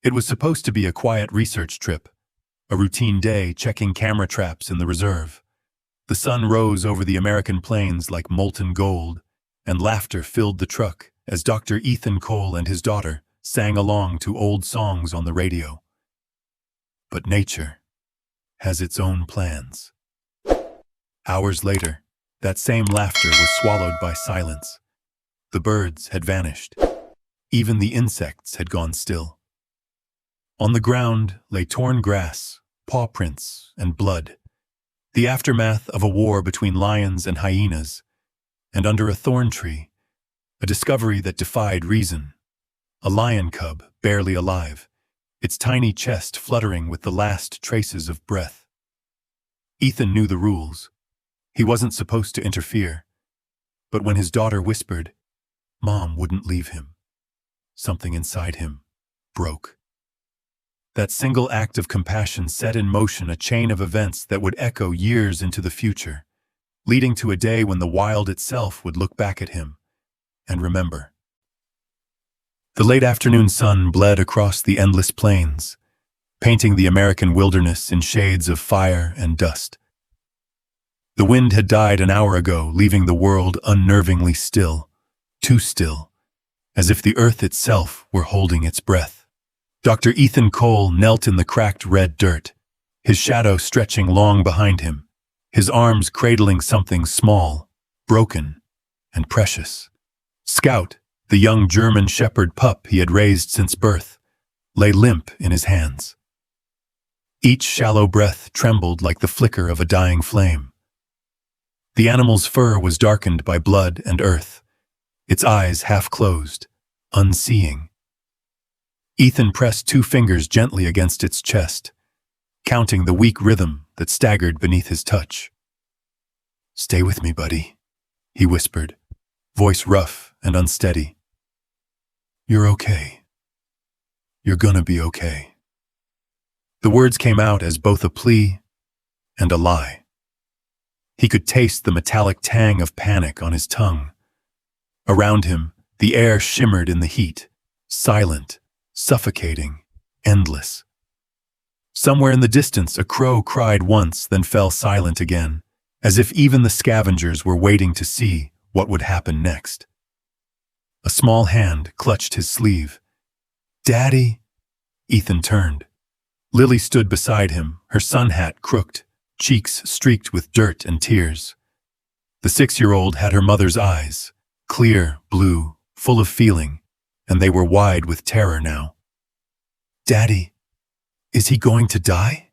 It was supposed to be a quiet research trip, a routine day checking camera traps in the reserve. The sun rose over the American plains like molten gold, and laughter filled the truck as Dr. Ethan Cole and his daughter sang along to old songs on the radio. But nature has its own plans. Hours later, that same laughter was swallowed by silence. The birds had vanished. Even the insects had gone still. On the ground lay torn grass, paw prints, and blood, the aftermath of a war between lions and hyenas, and under a thorn tree, a discovery that defied reason. A lion cub, barely alive, its tiny chest fluttering with the last traces of breath. Ethan knew the rules. He wasn't supposed to interfere. But when his daughter whispered, Mom wouldn't leave him, something inside him broke. That single act of compassion set in motion a chain of events that would echo years into the future, leading to a day when the wild itself would look back at him and remember. The late afternoon sun bled across the endless plains, painting the American wilderness in shades of fire and dust. The wind had died an hour ago, leaving the world unnervingly still, too still, as if the earth itself were holding its breath. Dr. Ethan Cole knelt in the cracked red dirt, his shadow stretching long behind him, his arms cradling something small, broken, and precious. Scout, the young German shepherd pup he had raised since birth, lay limp in his hands. Each shallow breath trembled like the flicker of a dying flame. The animal's fur was darkened by blood and earth, its eyes half closed, unseeing. Ethan pressed 2 fingers gently against its chest, counting the weak rhythm that staggered beneath his touch. "Stay with me, buddy," he whispered, voice rough and unsteady. "You're okay. You're gonna be okay." The words came out as both a plea and a lie. He could taste the metallic tang of panic on his tongue. Around him, the air shimmered in the heat, silent, suffocating, endless. Somewhere in the distance, a crow cried once, then fell silent again, as if even the scavengers were waiting to see what would happen next. A small hand clutched his sleeve. "Daddy?" Ethan turned. Lily stood beside him, her sun hat crooked, cheeks streaked with dirt and tears. The 6-year-old had her mother's eyes, clear, blue, full of feeling, and they were wide with terror now. "Daddy, is he going to die?"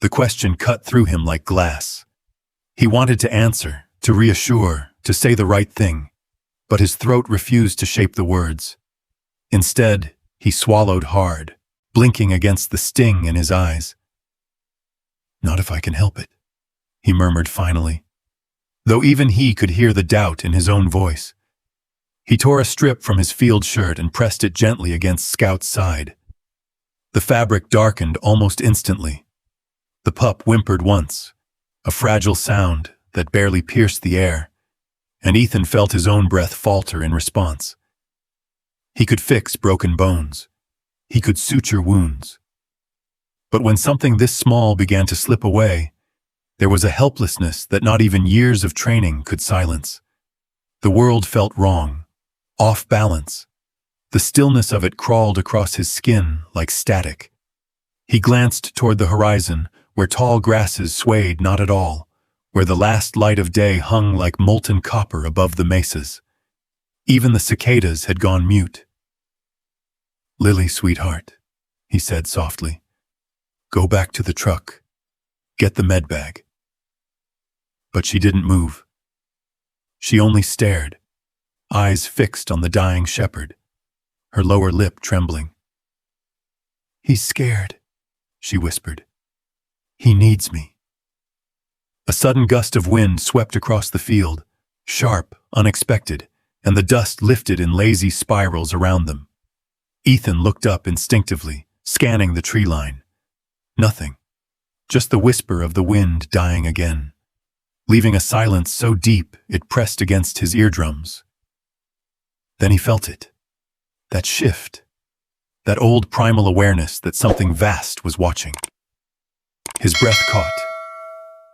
The question cut through him like glass. He wanted to answer, to reassure, to say the right thing, but his throat refused to shape the words. Instead, he swallowed hard, blinking against the sting in his eyes. "Not if I can help it," he murmured finally, though even he could hear the doubt in his own voice. He tore a strip from his field shirt and pressed it gently against Scout's side. The fabric darkened almost instantly. The pup whimpered once, a fragile sound that barely pierced the air, and Ethan felt his own breath falter in response. He could fix broken bones. He could suture wounds. But when something this small began to slip away, there was a helplessness that not even years of training could silence. The world felt wrong, off balance. The stillness of it crawled across his skin like static. He glanced toward the horizon, where tall grasses swayed not at all, where the last light of day hung like molten copper above the mesas. Even the cicadas had gone mute. "Lily, sweetheart," he said softly, "go back to the truck. Get the med bag." But she didn't move. She only stared, eyes fixed on the dying shepherd, her lower lip trembling. "He's scared," she whispered. "He needs me." A sudden gust of wind swept across the field, sharp, unexpected, and the dust lifted in lazy spirals around them. Ethan looked up instinctively, scanning the tree line. Nothing, just the whisper of the wind dying again, leaving a silence so deep it pressed against his eardrums. Then he felt it, that shift, that old primal awareness that something vast was watching. His breath caught.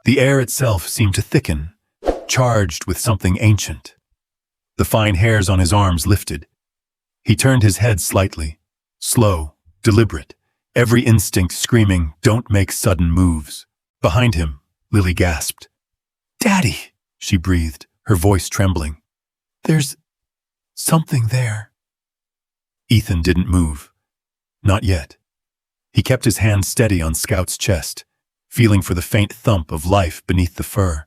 The air itself seemed to thicken, charged with something ancient. The fine hairs on his arms lifted. He turned his head slightly, slow, deliberate, every instinct screaming, "Don't make sudden moves." Behind him, Lily gasped. "Daddy," she breathed, her voice trembling. "There's something there." Ethan didn't move. Not yet. He kept his hand steady on Scout's chest, feeling for the faint thump of life beneath the fur.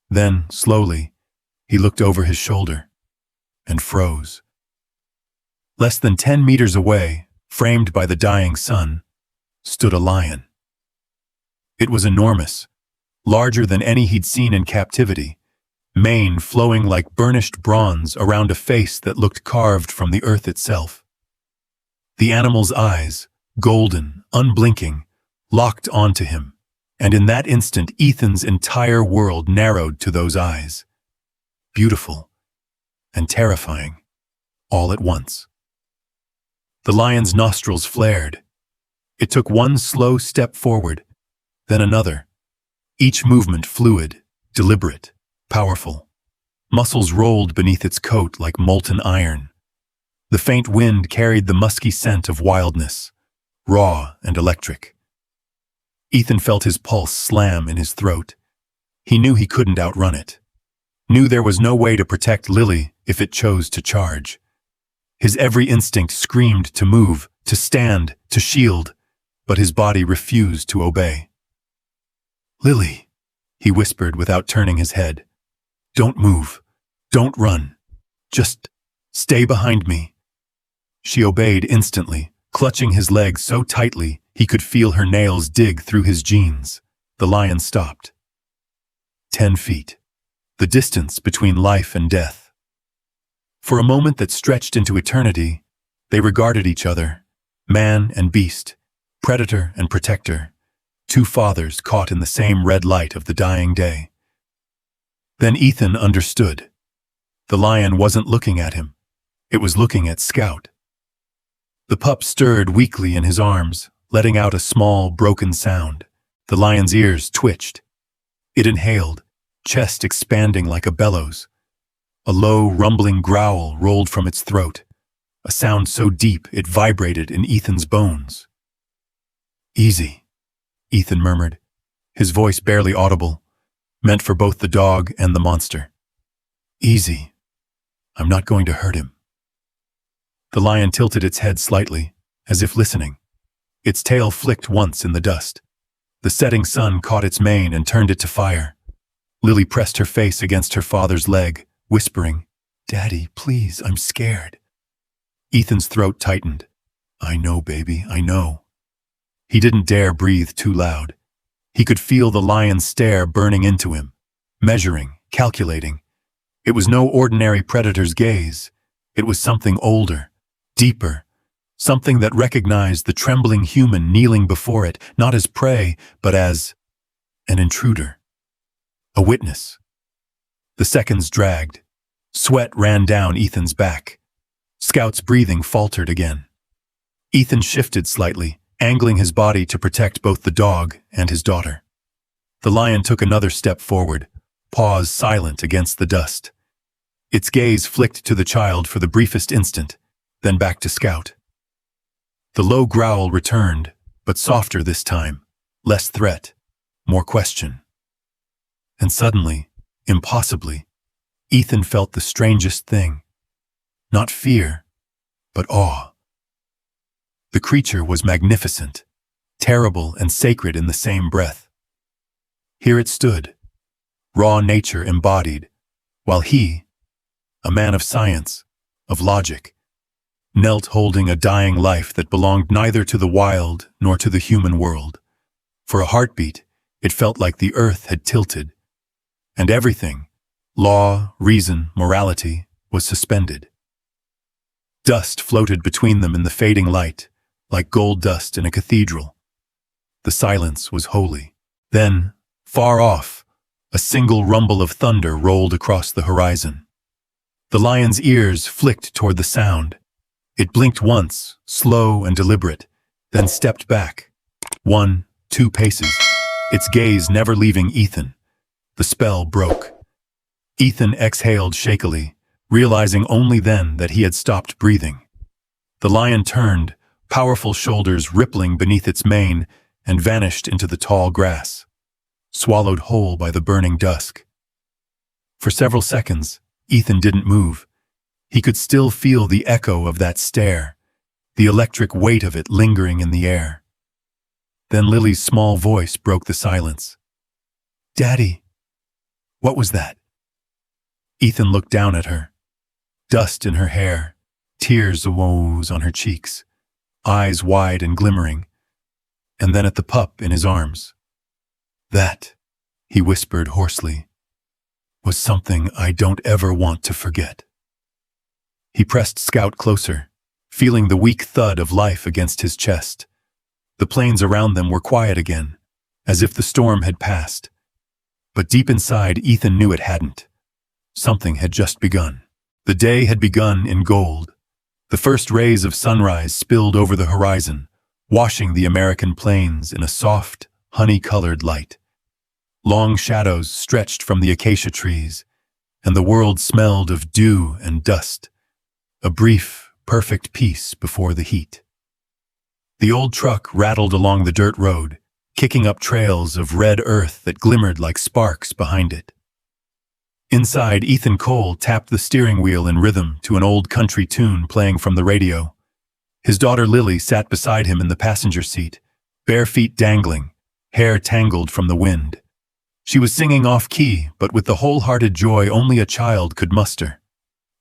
Then, slowly, he looked over his shoulder and froze. Less than 10 meters away, framed by the dying sun, stood a lion. It was enormous, larger than any he'd seen in captivity, mane flowing like burnished bronze around a face that looked carved from the earth itself. The animal's eyes, golden, unblinking, locked onto him, and in that instant Ethan's entire world narrowed to those eyes. Beautiful and terrifying, all at once. The lion's nostrils flared. It took one slow step forward, then another, each movement fluid, deliberate, powerful. Muscles rolled beneath its coat like molten iron. The faint wind carried the musky scent of wildness, raw and electric. Ethan felt his pulse slam in his throat. He knew he couldn't outrun it. Knew there was no way to protect Lily if it chose to charge. His every instinct screamed to move, to stand, to shield, but his body refused to obey. "Lily," he whispered without turning his head. "Don't move. Don't run. Just stay behind me." She obeyed instantly, clutching his leg so tightly he could feel her nails dig through his jeans. The lion stopped. 10 feet. The distance between life and death. For a moment that stretched into eternity, they regarded each other, man and beast, predator and protector, two fathers caught in the same red light of the dying day. Then Ethan understood. The lion wasn't looking at him. It was looking at Scout. The pup stirred weakly in his arms, letting out a small, broken sound. The lion's ears twitched. It inhaled, chest expanding like a bellows. A low, rumbling growl rolled from its throat, a sound so deep it vibrated in Ethan's bones. "Easy," Ethan murmured, his voice barely audible, meant for both the dog and the monster. "Easy. I'm not going to hurt him." The lion tilted its head slightly, as if listening. Its tail flicked once in the dust. The setting sun caught its mane and turned it to fire. Lily pressed her face against her father's leg, whispering, "Daddy, please, I'm scared." Ethan's throat tightened. "I know, baby, I know." He didn't dare breathe too loud. He could feel the lion's stare burning into him, measuring, calculating. It was no ordinary predator's gaze. It was something older, deeper, something that recognized the trembling human kneeling before it, not as prey, but as an intruder, a witness. The seconds dragged. Sweat ran down Ethan's back. Scout's breathing faltered again. Ethan shifted slightly, angling his body to protect both the dog and his daughter. The lion took another step forward, paws silent against the dust. Its gaze flicked to the child for the briefest instant, then back to Scout. The low growl returned, but softer this time, less threat, more question. And suddenly, impossibly, Ethan felt the strangest thing. Not fear, but awe. The creature was magnificent, terrible and sacred in the same breath. Here it stood, raw nature embodied, while he, a man of science, of logic, knelt holding a dying life that belonged neither to the wild nor to the human world. For a heartbeat, it felt like the earth had tilted, and everything, law, reason, morality, was suspended. Dust floated between them in the fading light, like gold dust in a cathedral. The silence was holy. Then, far off, a single rumble of thunder rolled across the horizon. The lion's ears flicked toward the sound. It blinked once, slow and deliberate, then stepped back. 1, 2 paces, its gaze never leaving Ethan. The spell broke. Ethan exhaled shakily, realizing only then that he had stopped breathing. The lion turned, powerful shoulders rippling beneath its mane, and vanished into the tall grass, swallowed whole by the burning dusk. For several seconds, Ethan didn't move. He could still feel the echo of that stare, the electric weight of it lingering in the air. Then Lily's small voice broke the silence. "Daddy, what was that?" Ethan looked down at her. Dust in her hair, tears arose on her cheeks, eyes wide and glimmering, and then at the pup in his arms. "That," he whispered hoarsely, "was something I don't ever want to forget." He pressed Scout closer, feeling the weak thud of life against his chest. The plains around them were quiet again, as if the storm had passed. But deep inside, Ethan knew it hadn't. Something had just begun. The day had begun in gold. The first rays of sunrise spilled over the horizon, washing the American plains in a soft, honey-colored light. Long shadows stretched from the acacia trees, and the world smelled of dew and dust, a brief, perfect peace before the heat. The old truck rattled along the dirt road, kicking up trails of red earth that glimmered like sparks behind it. Inside, Ethan Cole tapped the steering wheel in rhythm to an old country tune playing from the radio. His daughter Lily sat beside him in the passenger seat, bare feet dangling, hair tangled from the wind. She was singing off-key, but with the wholehearted joy only a child could muster.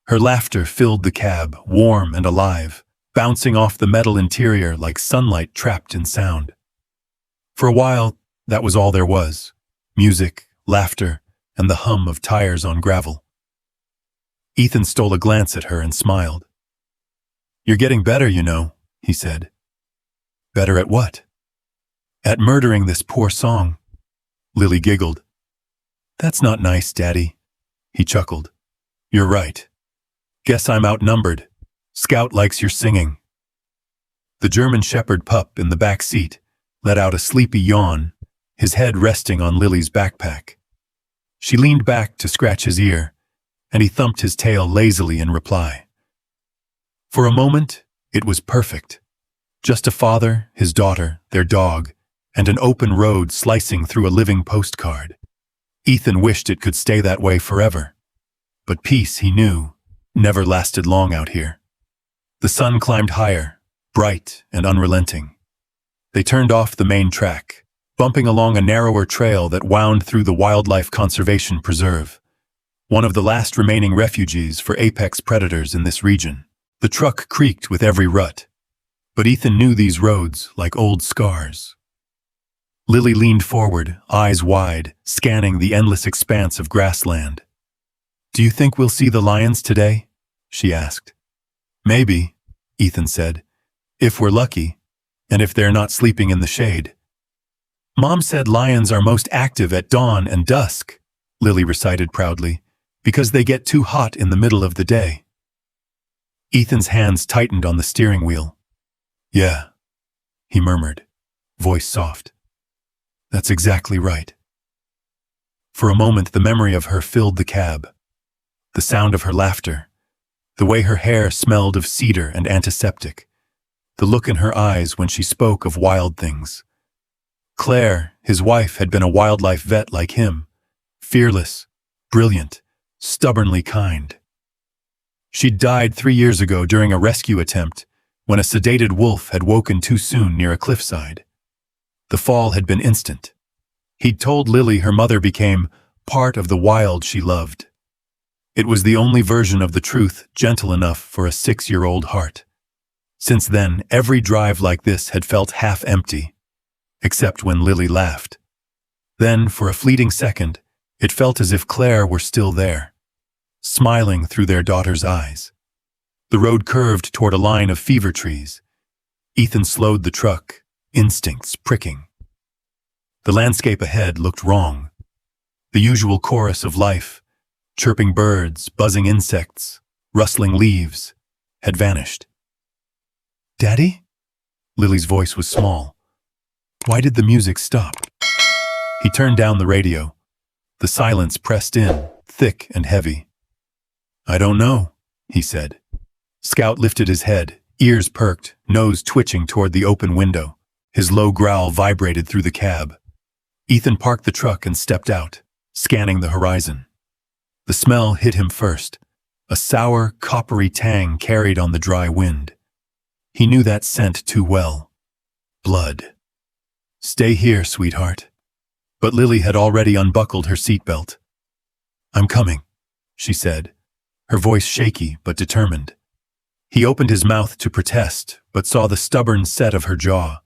Her laughter filled the cab, warm and alive, bouncing off the metal interior like sunlight trapped in sound. For a while, that was all there was: music, laughter, and the hum of tires on gravel. Ethan stole a glance at her and smiled. "You're getting better, you know," he said. "Better at what?" "At murdering this poor song." Lily giggled. "That's not nice, Daddy." He chuckled. "You're right. Guess I'm outnumbered. Scout likes your singing." The German Shepherd pup in the back seat let out a sleepy yawn, his head resting on Lily's backpack. She leaned back to scratch his ear, and he thumped his tail lazily in reply. For a moment, it was perfect. Just a father, his daughter, their dog, and an open road slicing through a living postcard. Ethan wished it could stay that way forever. But peace, he knew, never lasted long out here. The sun climbed higher, bright and unrelenting. They turned off the main track, bumping along a narrower trail that wound through the Wildlife Conservation Preserve, one of the last remaining refuges for apex predators in this region. The truck creaked with every rut, but Ethan knew these roads like old scars. Lily leaned forward, eyes wide, scanning the endless expanse of grassland. "Do you think we'll see the lions today?" she asked. "Maybe," Ethan said, "if we're lucky, and if they're not sleeping in the shade." "Mom said lions are most active at dawn and dusk," Lily recited proudly, "because they get too hot in the middle of the day." Ethan's hands tightened on the steering wheel. "Yeah," he murmured, voice soft. "That's exactly right." For a moment, the memory of her filled the cab. The sound of her laughter, the way her hair smelled of cedar and antiseptic, the look in her eyes when she spoke of wild things. Claire, his wife, had been a wildlife vet like him, fearless, brilliant, stubbornly kind. She'd died 3 years ago during a rescue attempt when a sedated wolf had woken too soon near a cliffside. The fall had been instant. He'd told Lily her mother became part of the wild she loved. It was the only version of the truth gentle enough for a 6-year-old heart. Since then, every drive like this had felt half empty, except when Lily laughed. Then, for a fleeting second, it felt as if Claire were still there, smiling through their daughter's eyes. The road curved toward a line of fever trees. Ethan slowed the truck, instincts pricking. The landscape ahead looked wrong. The usual chorus of life, chirping birds, buzzing insects, rustling leaves, had vanished. Daddy? Lily's voice was small. Why did the music stop? He turned down the radio. The silence pressed in, thick and heavy. I don't know, he said. Scout lifted his head, ears perked, nose twitching toward the open window. His low growl vibrated through the cab. Ethan parked the truck and stepped out, scanning the horizon. The smell hit him first, a sour, coppery tang carried on the dry wind. He knew that scent too well. Blood. Stay here, sweetheart. But Lily had already unbuckled her seatbelt. I'm coming, she said, her voice shaky but determined. He opened his mouth to protest, but saw the stubborn set of her jaw,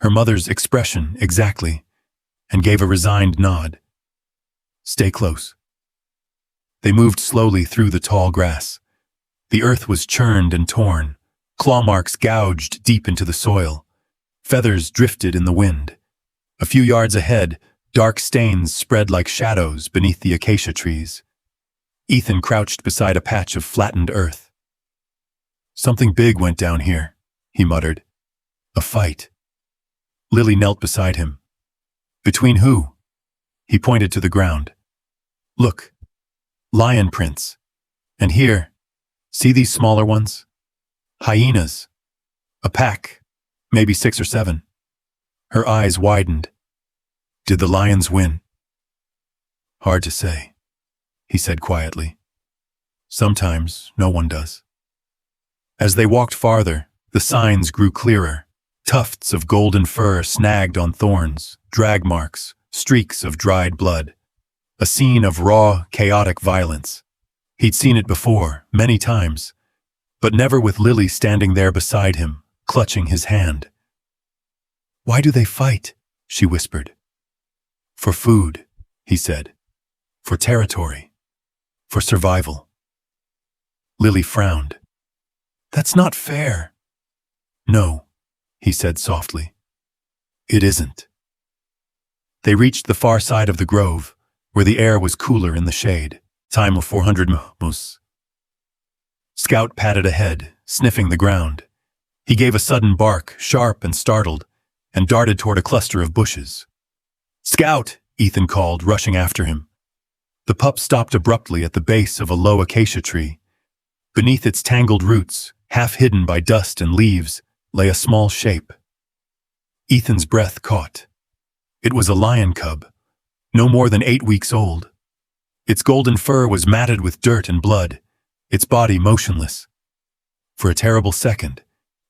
her mother's expression exactly, and gave a resigned nod. Stay close. They moved slowly through the tall grass. The earth was churned and torn, claw marks gouged deep into the soil. Feathers drifted in the wind. A few yards ahead, dark stains spread like shadows beneath the acacia trees. Ethan crouched beside a patch of flattened earth. Something big went down here, he muttered. A fight. Lily knelt beside him. Between who? He pointed to the ground. Look, lion prints. And here, see these smaller ones? Hyenas. A pack, maybe 6 or 7. Her eyes widened. Did the lions win? Hard to say, he said quietly. Sometimes no one does. As they walked farther, the signs grew clearer. Tufts of golden fur snagged on thorns, drag marks, streaks of dried blood. A scene of raw, chaotic violence. He'd seen it before, many times, but never with Lily standing there beside him, clutching his hand. Why do they fight? She whispered. For food, he said. For territory. For survival. Lily frowned. That's not fair. No, he said softly. It isn't. They reached the far side of the grove, where the air was cooler in the shade. Time of 400 mus. Scout padded ahead, sniffing the ground. He gave a sudden bark, sharp and startled, and darted toward a cluster of bushes. Scout, Ethan called, rushing after him. The pup stopped abruptly at the base of a low acacia tree. Beneath its tangled roots, half hidden by dust and leaves, lay a small shape. Ethan's breath caught. It was a lion cub, no more than 8 weeks old. Its golden fur was matted with dirt and blood, its body motionless. For a terrible second,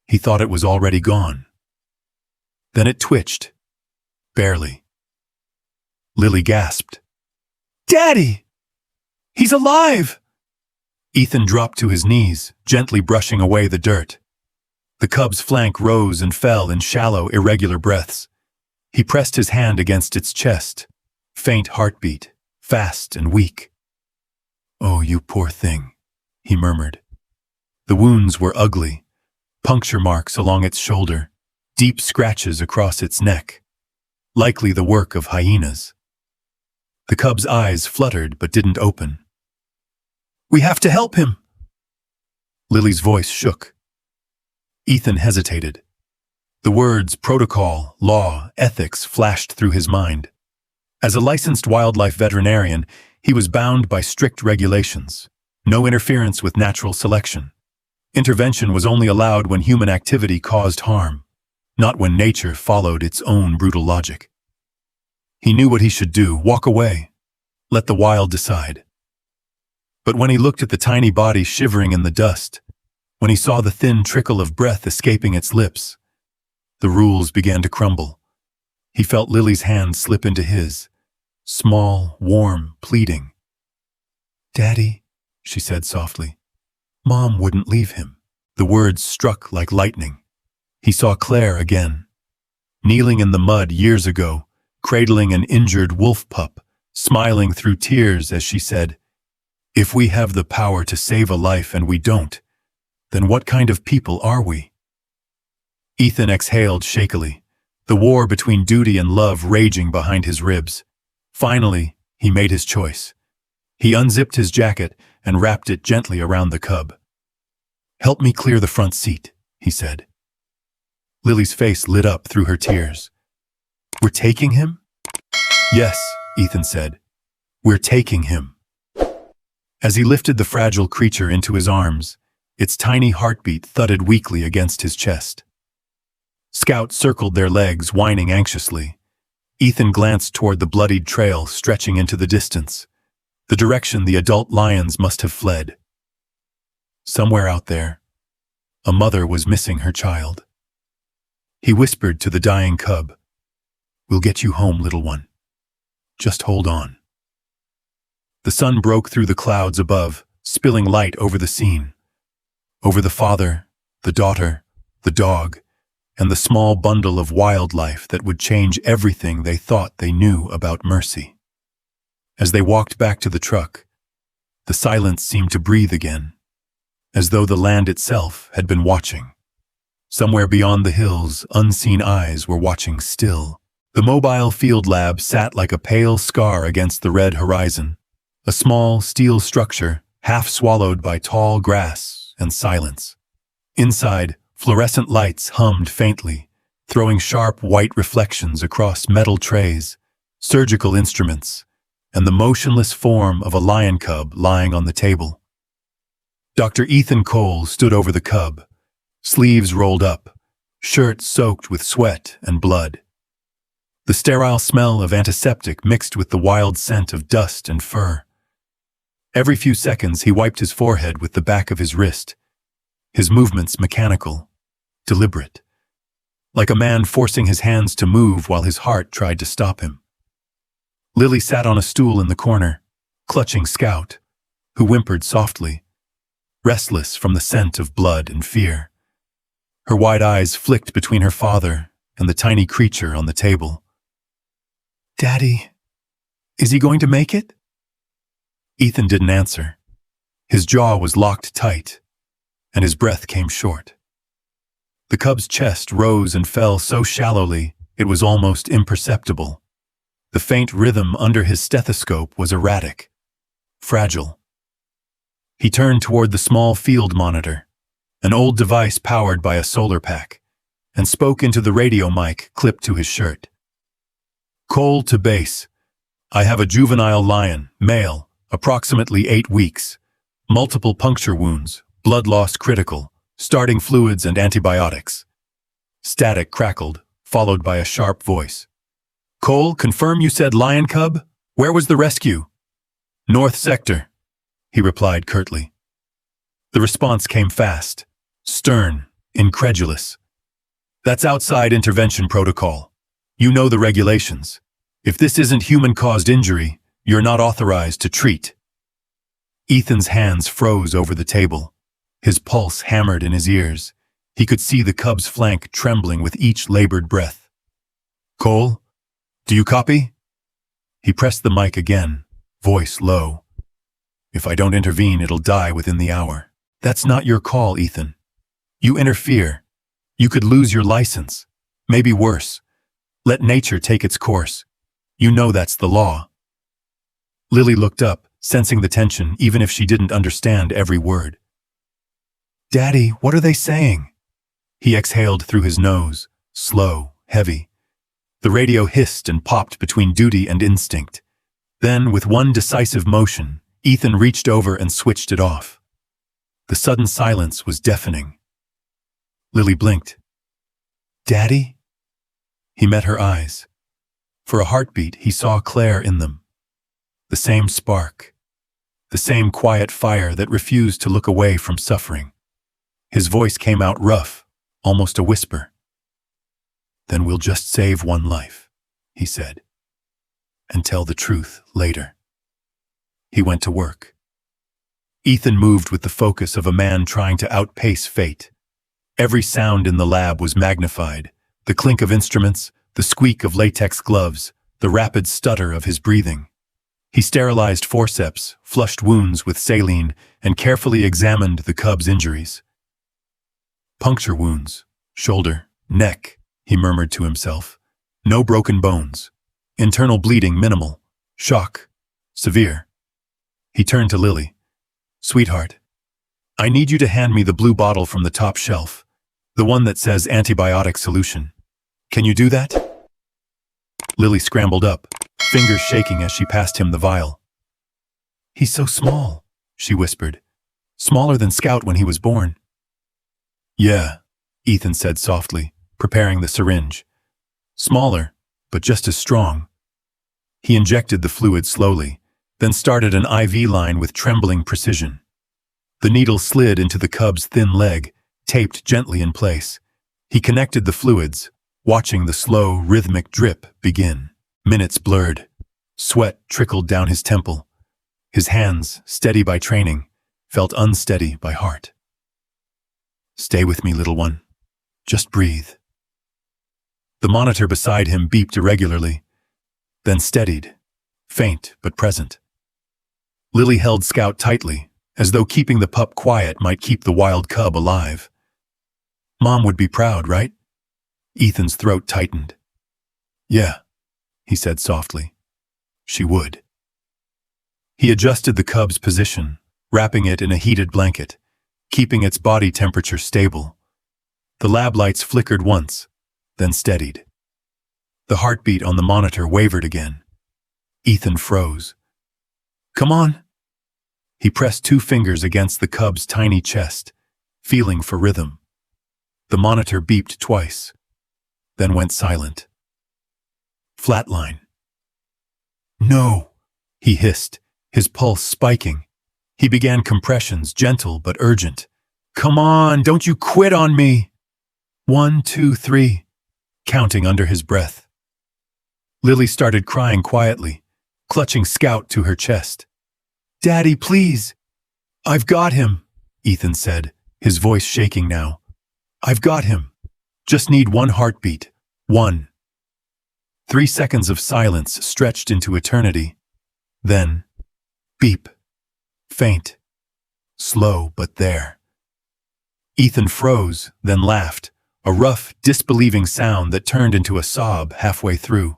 he thought it was already gone. Then it twitched. Barely. Lily gasped. Daddy! He's alive! Ethan dropped to his knees, gently brushing away the dirt. The cub's flank rose and fell in shallow, irregular breaths. He pressed his hand against its chest. Faint heartbeat, fast and weak. Oh, you poor thing, he murmured. The wounds were ugly. Puncture marks along its shoulder, deep scratches across its neck. Likely the work of hyenas. The cub's eyes fluttered but didn't open. We have to help him. Lily's voice shook. Ethan hesitated. The words protocol, law, ethics flashed through his mind. As a licensed wildlife veterinarian, he was bound by strict regulations. No interference with natural selection. Intervention was only allowed when human activity caused harm, not when nature followed its own brutal logic. He knew what he should do, walk away, let the wild decide. But when he looked at the tiny body shivering in the dust, when he saw the thin trickle of breath escaping its lips, the rules began to crumble. He felt Lily's hand slip into his, small, warm, pleading. Daddy, she said softly. Mom wouldn't leave him. The words struck like lightning. He saw Claire again, kneeling in the mud years ago, cradling an injured wolf pup, smiling through tears as she said, If we have the power to save a life and we don't, then what kind of people are we? Ethan exhaled shakily, the war between duty and love raging behind his ribs. Finally, he made his choice. He unzipped his jacket and wrapped it gently around the cub. Help me clear the front seat, he said. Lily's face lit up through her tears. "We're taking him?" "Yes," Ethan said. "We're taking him." As he lifted the fragile creature into his arms, its tiny heartbeat thudded weakly against his chest. Scout circled their legs, whining anxiously. Ethan glanced toward the bloodied trail stretching into the distance, the direction the adult lions must have fled. Somewhere out there, a mother was missing her child. He whispered to the dying cub, "We'll get you home, little one. Just hold on." The sun broke through the clouds above, spilling light over the scene. Over the father, the daughter, the dog, and the small bundle of wildlife that would change everything they thought they knew about mercy. As they walked back to the truck, the silence seemed to breathe again, as though the land itself had been watching. Somewhere beyond the hills, unseen eyes were watching still. The mobile field lab sat like a pale scar against the red horizon, a small steel structure half swallowed by tall grass and silence. Inside, fluorescent lights hummed faintly, throwing sharp white reflections across metal trays, surgical instruments, and the motionless form of a lion cub lying on the table. Dr. Ethan Cole stood over the cub, sleeves rolled up, shirt soaked with sweat and blood. The sterile smell of antiseptic mixed with the wild scent of dust and fur. Every few seconds he wiped his forehead with the back of his wrist, his movements mechanical, deliberate, like a man forcing his hands to move while his heart tried to stop him. Lily sat on a stool in the corner, clutching Scout, who whimpered softly, restless from the scent of blood and fear. Her wide eyes flicked between her father and the tiny creature on the table. "Daddy, is he going to make it?" Ethan didn't answer. His jaw was locked tight, and his breath came short. The cub's chest rose and fell so shallowly it was almost imperceptible. The faint rhythm under his stethoscope was erratic, fragile. He turned toward the small field monitor, an old device powered by a solar pack, and spoke into the radio mic clipped to his shirt. "Cole to base. I have a juvenile lion, male, approximately 8 weeks. Multiple puncture wounds, blood loss critical, starting fluids and antibiotics." Static crackled, followed by a sharp voice. "Cole, confirm you said lion cub? Where was the rescue?" "North sector," he replied curtly. The response came fast, stern, incredulous. "That's outside intervention protocol. You know the regulations. If this isn't human-caused injury, you're not authorized to treat." Ethan's hands froze over the table. His pulse hammered in his ears. He could see the cub's flank trembling with each labored breath. "Cole, do you copy?" He pressed the mic again, voice low. "If I don't intervene, it'll die within the hour." "That's not your call, Ethan. You interfere. You could lose your license. Maybe worse. Let nature take its course. You know that's the law." Lily looked up, sensing the tension even if she didn't understand every word. "Daddy, what are they saying?" He exhaled through his nose, slow, heavy. The radio hissed and popped between duty and instinct. Then, with one decisive motion, Ethan reached over and switched it off. The sudden silence was deafening. Lily blinked. "Daddy?" He met her eyes. For a heartbeat, he saw Claire in them. The same spark. The same quiet fire that refused to look away from suffering. His voice came out rough, almost a whisper. "Then we'll just save one life," he said, "and tell the truth later." He went to work. Ethan moved with the focus of a man trying to outpace fate. Every sound in the lab was magnified. The clink of instruments, the squeak of latex gloves, the rapid stutter of his breathing. He sterilized forceps, flushed wounds with saline, and carefully examined the cub's injuries. "Puncture wounds, shoulder, neck," he murmured to himself. "No broken bones. Internal bleeding minimal. Shock severe." He turned to Lily. "Sweetheart, I need you to hand me the blue bottle from the top shelf. The one that says antibiotic solution. Can you do that? Lily scrambled up, fingers shaking as she passed him the vial. He's so small, she whispered. Smaller than Scout when he was born. Yeah, Ethan said softly, preparing the syringe. Smaller, but just as strong. He injected the fluid slowly, then started an IV line with trembling precision. The needle slid into the cub's thin leg, taped gently in place. He connected the fluids, watching the slow, rhythmic drip begin. Minutes blurred. Sweat trickled down his temple. His hands, steady by training, felt unsteady by heart. Stay with me, little one. Just breathe. The monitor beside him beeped irregularly, then steadied, faint but present. Lily held Scout tightly, as though keeping the pup quiet might keep the wild cub alive. Mom would be proud, right? Ethan's throat tightened. Yeah, he said softly. She would. He adjusted the cub's position, wrapping it in a heated blanket, keeping its body temperature stable. The lab lights flickered once, then steadied. The heartbeat on the monitor wavered again. Ethan froze. Come on. He pressed 2 fingers against the cub's tiny chest, feeling for rhythm. The monitor beeped twice, then went silent. Flatline. No, he hissed, his pulse spiking. He began compressions, gentle but urgent. Come on, don't you quit on me! 1, 2, 3, counting under his breath. Lily started crying quietly, clutching Scout to her chest. Daddy, please! I've got him, Ethan said, his voice shaking now. I've got him. Just need 1 heartbeat. 1. 3 seconds of silence stretched into eternity. Then, beep. Faint. Slow, but there. Ethan froze, then laughed, a rough, disbelieving sound that turned into a sob halfway through.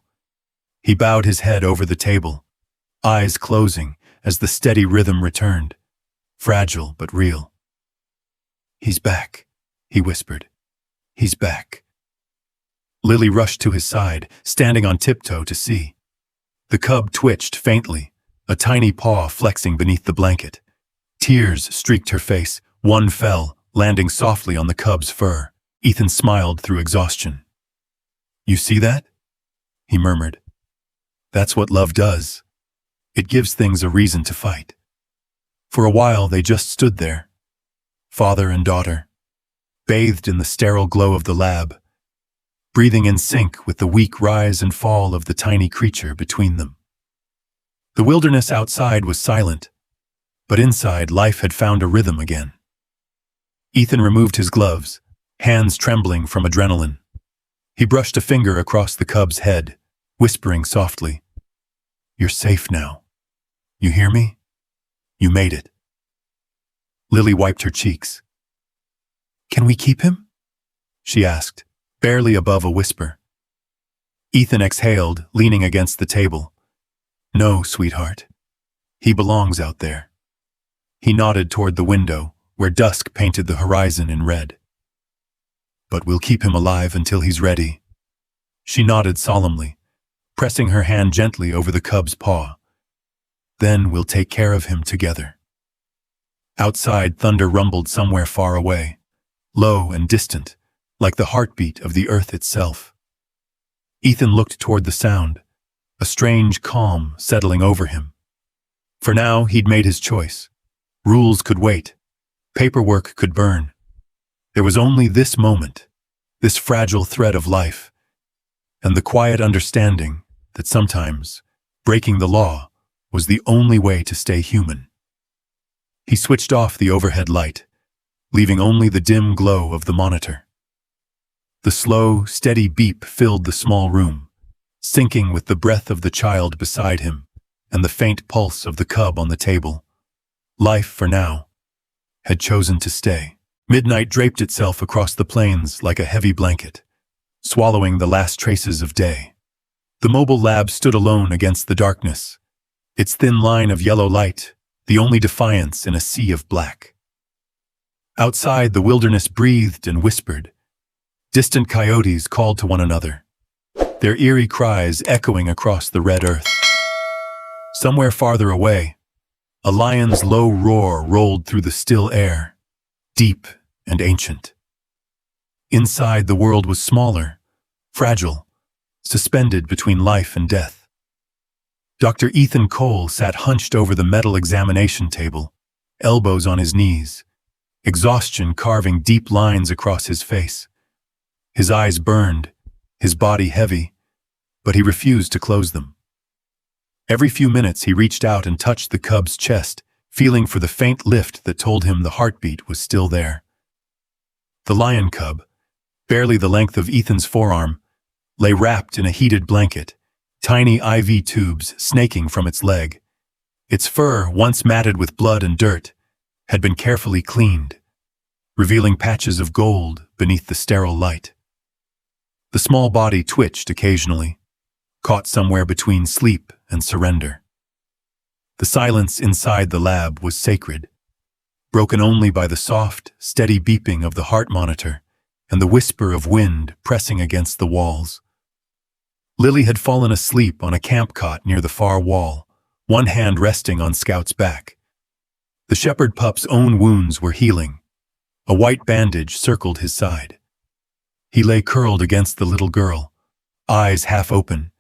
He bowed his head over the table, eyes closing as the steady rhythm returned, fragile but real. He's back, he whispered. He's back. Lily rushed to his side, standing on tiptoe to see. The cub twitched faintly, a tiny paw flexing beneath the blanket. Tears streaked her face. One fell, landing softly on the cub's fur. Ethan smiled through exhaustion. You see that? He murmured. That's what love does. It gives things a reason to fight. For a while they just stood there, father and daughter, bathed in the sterile glow of the lab, breathing in sync with the weak rise and fall of the tiny creature between them. The wilderness outside was silent, but inside life had found a rhythm again. Ethan removed his gloves, hands trembling from adrenaline. He brushed a finger across the cub's head, whispering softly, "You're safe now. You hear me? You made it." Lily wiped her cheeks. "Can we keep him?" she asked, barely above a whisper. Ethan exhaled, leaning against the table. "No, sweetheart. He belongs out there." He nodded toward the window, where dusk painted the horizon in red. "But we'll keep him alive until he's ready." She nodded solemnly, pressing her hand gently over the cub's paw. "Then we'll take care of him together." Outside, thunder rumbled somewhere far away, low and distant, like the heartbeat of the earth itself. Ethan looked toward the sound, a strange calm settling over him. For now, he'd made his choice. Rules could wait. Paperwork could burn. There was only this moment, this fragile thread of life, and the quiet understanding that sometimes breaking the law was the only way to stay human. He switched off the overhead light, leaving only the dim glow of the monitor. The slow, steady beep filled the small room, syncing with the breath of the child beside him and the faint pulse of the cub on the table. Life, for now, had chosen to stay. Midnight draped itself across the plains like a heavy blanket, swallowing the last traces of day. The mobile lab stood alone against the darkness, its thin line of yellow light the only defiance in a sea of black. Outside, the wilderness breathed and whispered, Distant coyotes called to one another, their eerie cries echoing across the red earth. Somewhere farther away, a lion's low roar rolled through the still air, deep and ancient. Inside, the world was smaller, fragile, suspended between life and death. Dr. Ethan Cole sat hunched over the metal examination table, elbows on his knees, exhaustion carving deep lines across his face. His eyes burned, his body heavy, but he refused to close them. Every few minutes he reached out and touched the cub's chest, feeling for the faint lift that told him the heartbeat was still there. The lion cub, barely the length of Ethan's forearm, lay wrapped in a heated blanket, tiny IV tubes snaking from its leg. Its fur, once matted with blood and dirt, had been carefully cleaned, revealing patches of gold beneath the sterile light. The small body twitched occasionally, caught somewhere between sleep and surrender. The silence inside the lab was sacred, broken only by the soft, steady beeping of the heart monitor and the whisper of wind pressing against the walls. Lily had fallen asleep on a camp cot near the far wall, one hand resting on Scout's back. The shepherd pup's own wounds were healing. A white bandage circled his side. He lay curled against the little girl, eyes half open,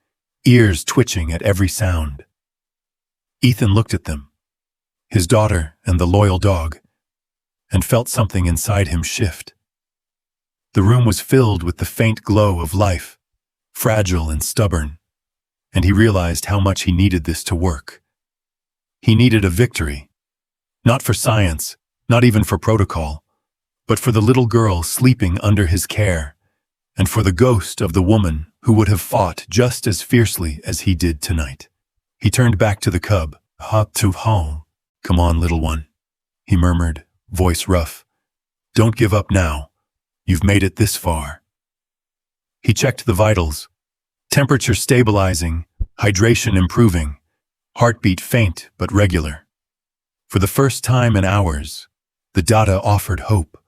ears twitching at every sound. Ethan looked at them, his daughter and the loyal dog, and felt something inside him shift. The room was filled with the faint glow of life, fragile and stubborn, and he realized how much he needed this to work. He needed a victory, not for science, not even for protocol, but for the little girl sleeping under his care, and for the ghost of the woman who would have fought just as fiercely as he did tonight. He turned back to the cub. "Hop to home. Come on, little one," he murmured, voice rough. "Don't give up now. You've made it this far." He checked the vitals. Temperature stabilizing, hydration improving, heartbeat faint but regular. For the first time in hours, the data offered hope.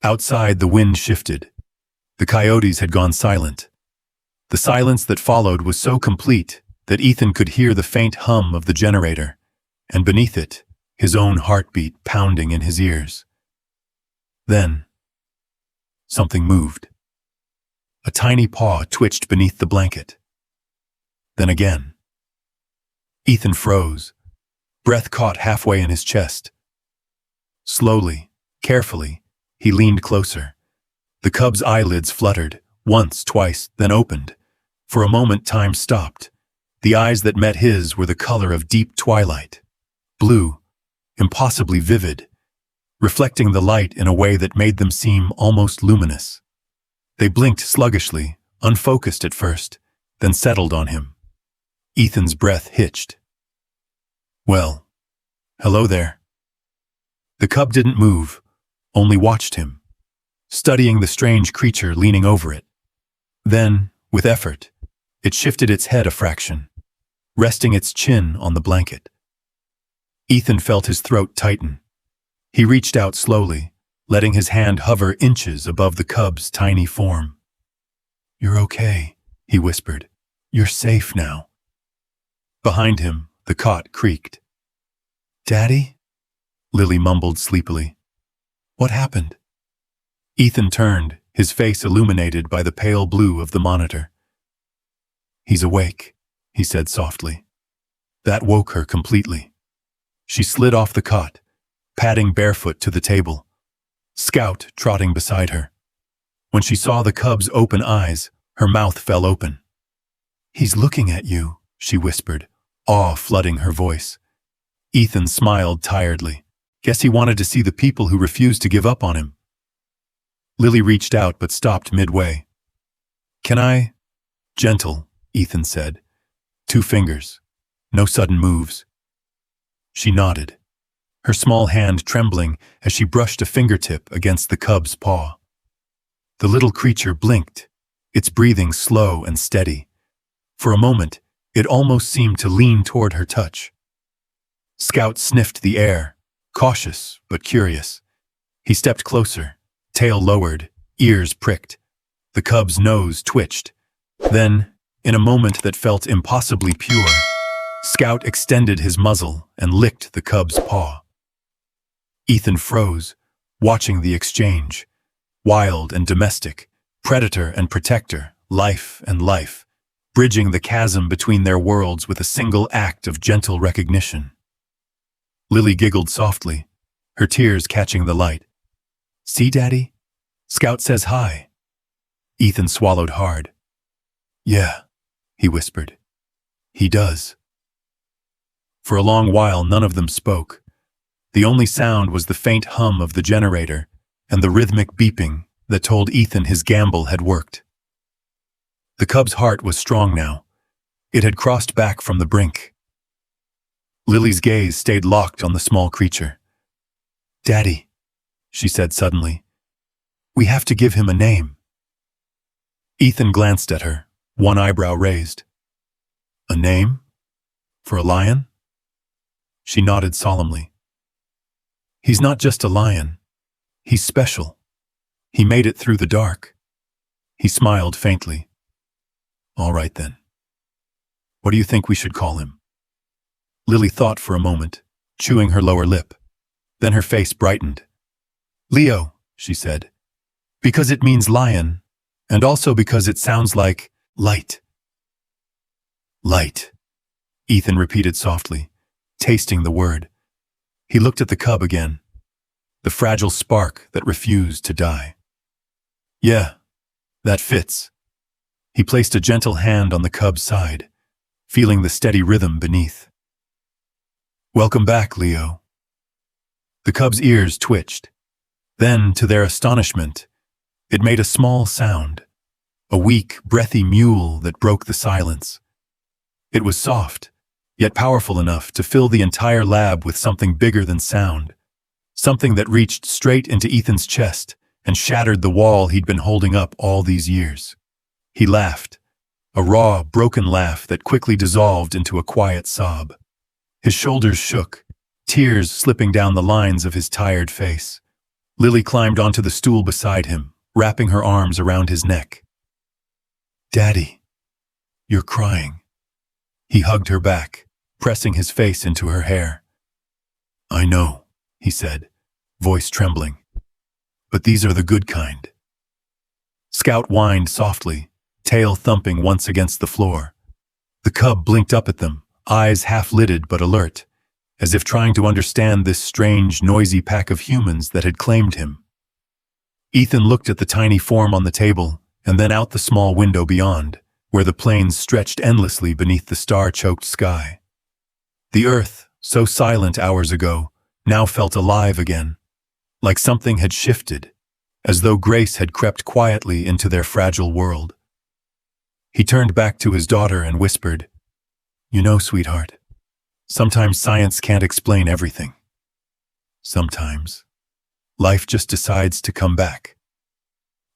Outside, the wind shifted. The coyotes had gone silent. The silence that followed was so complete that Ethan could hear the faint hum of the generator, and beneath it, his own heartbeat pounding in his ears. Then, something moved. A tiny paw twitched beneath the blanket. Then again. Ethan froze, breath caught halfway in his chest. Slowly, carefully, he leaned closer. The cub's eyelids fluttered, once, twice, then opened. For a moment, time stopped. The eyes that met his were the color of deep twilight. Blue, impossibly vivid, reflecting the light in a way that made them seem almost luminous. They blinked sluggishly, unfocused at first, then settled on him. Ethan's breath hitched. "Well, hello there." The cub didn't move, only watched him, studying the strange creature leaning over it. Then, with effort, it shifted its head a fraction, resting its chin on the blanket. Ethan felt his throat tighten. He reached out slowly, letting his hand hover inches above the cub's tiny form. "You're okay," he whispered. "You're safe now." Behind him, the cot creaked. "Daddy?" Lily mumbled sleepily. "What happened?" Ethan turned, his face illuminated by the pale blue of the monitor. "He's awake," he said softly. That woke her completely. She slid off the cot, padding barefoot to the table, Scout trotting beside her. When she saw the cub's open eyes, her mouth fell open. "He's looking at you," she whispered, awe flooding her voice. Ethan smiled tiredly. Guess he wanted to see the people who refused to give up on him. Lily reached out but stopped midway. "Can I?" "Gentle," Ethan said. 2 fingers. No sudden moves. She nodded, her small hand trembling as she brushed a fingertip against the cub's paw. The little creature blinked, its breathing slow and steady. For a moment, it almost seemed to lean toward her touch. Scout sniffed the air, cautious but curious. He stepped closer, tail lowered, ears pricked. The cub's nose twitched. Then, in a moment that felt impossibly pure, Scout extended his muzzle and licked the cub's paw. Ethan froze, watching the exchange. Wild and domestic, predator and protector, life and life, bridging the chasm between their worlds with a single act of gentle recognition. Lily giggled softly, her tears catching the light. "See, Daddy? Scout says hi." Ethan swallowed hard. "Yeah," he whispered. "He does." For a long while, none of them spoke. The only sound was the faint hum of the generator and the rhythmic beeping that told Ethan his gamble had worked. The cub's heart was strong now. It had crossed back from the brink. Lily's gaze stayed locked on the small creature. "Daddy," she said suddenly, "we have to give him a name." Ethan glanced at her, one eyebrow raised. "A name? For a lion?" She nodded solemnly. "He's not just a lion. He's special. He made it through the dark." He smiled faintly. "All right then. What do you think we should call him?" Lily thought for a moment, chewing her lower lip. Then her face brightened. "Leo," she said, "because it means lion, and also because it sounds like light." "Light," Ethan repeated softly, tasting the word. He looked at the cub again, the fragile spark that refused to die. "Yeah, that fits." He placed a gentle hand on the cub's side, feeling the steady rhythm beneath. "Welcome back, Leo." The cub's ears twitched. Then, to their astonishment, it made a small sound, a weak, breathy mewl that broke the silence. It was soft, yet powerful enough to fill the entire lab with something bigger than sound, something that reached straight into Ethan's chest and shattered the wall he'd been holding up all these years. He laughed, a raw, broken laugh that quickly dissolved into a quiet sob. His shoulders shook, tears slipping down the lines of his tired face. Lily climbed onto the stool beside him, wrapping her arms around his neck. "Daddy, you're crying." He hugged her back, pressing his face into her hair. "I know," he said, voice trembling. "But these are the good kind." Scout whined softly, tail thumping once against the floor. The cub blinked up at them, eyes half-lidded but alert, as if trying to understand this strange, noisy pack of humans that had claimed him. Ethan looked at the tiny form on the table and then out the small window beyond, where the plains stretched endlessly beneath the star-choked sky. The earth, so silent hours ago, now felt alive again, like something had shifted, as though grace had crept quietly into their fragile world. He turned back to his daughter and whispered, "You know, sweetheart, sometimes science can't explain everything. Sometimes life just decides to come back."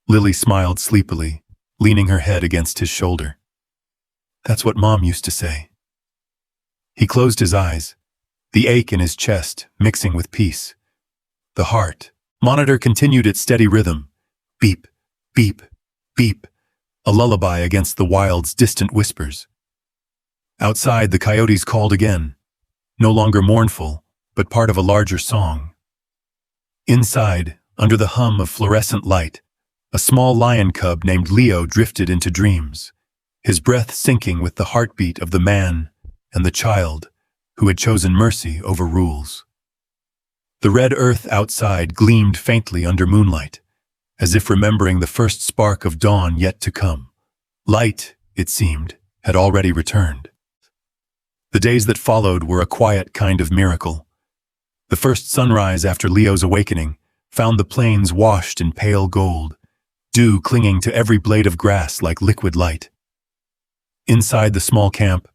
Lily smiled sleepily, leaning her head against his shoulder. "That's what Mom used to say." He closed his eyes, the ache in his chest mixing with peace. The heart monitor continued its steady rhythm, beep, beep, beep, a lullaby against the wild's distant whispers. Outside, the coyotes called again, no longer mournful, but part of a larger song. Inside, under the hum of fluorescent light, a small lion cub named Leo drifted into dreams, his breath sinking with the heartbeat of the man and the child who had chosen mercy over rules. The red earth outside gleamed faintly under moonlight, as if remembering the first spark of dawn yet to come. Light, it seemed, had already returned. The days that followed were a quiet kind of miracle. The first sunrise after Leo's awakening found the plains washed in pale gold, dew clinging to every blade of grass like liquid light. Inside the small camp,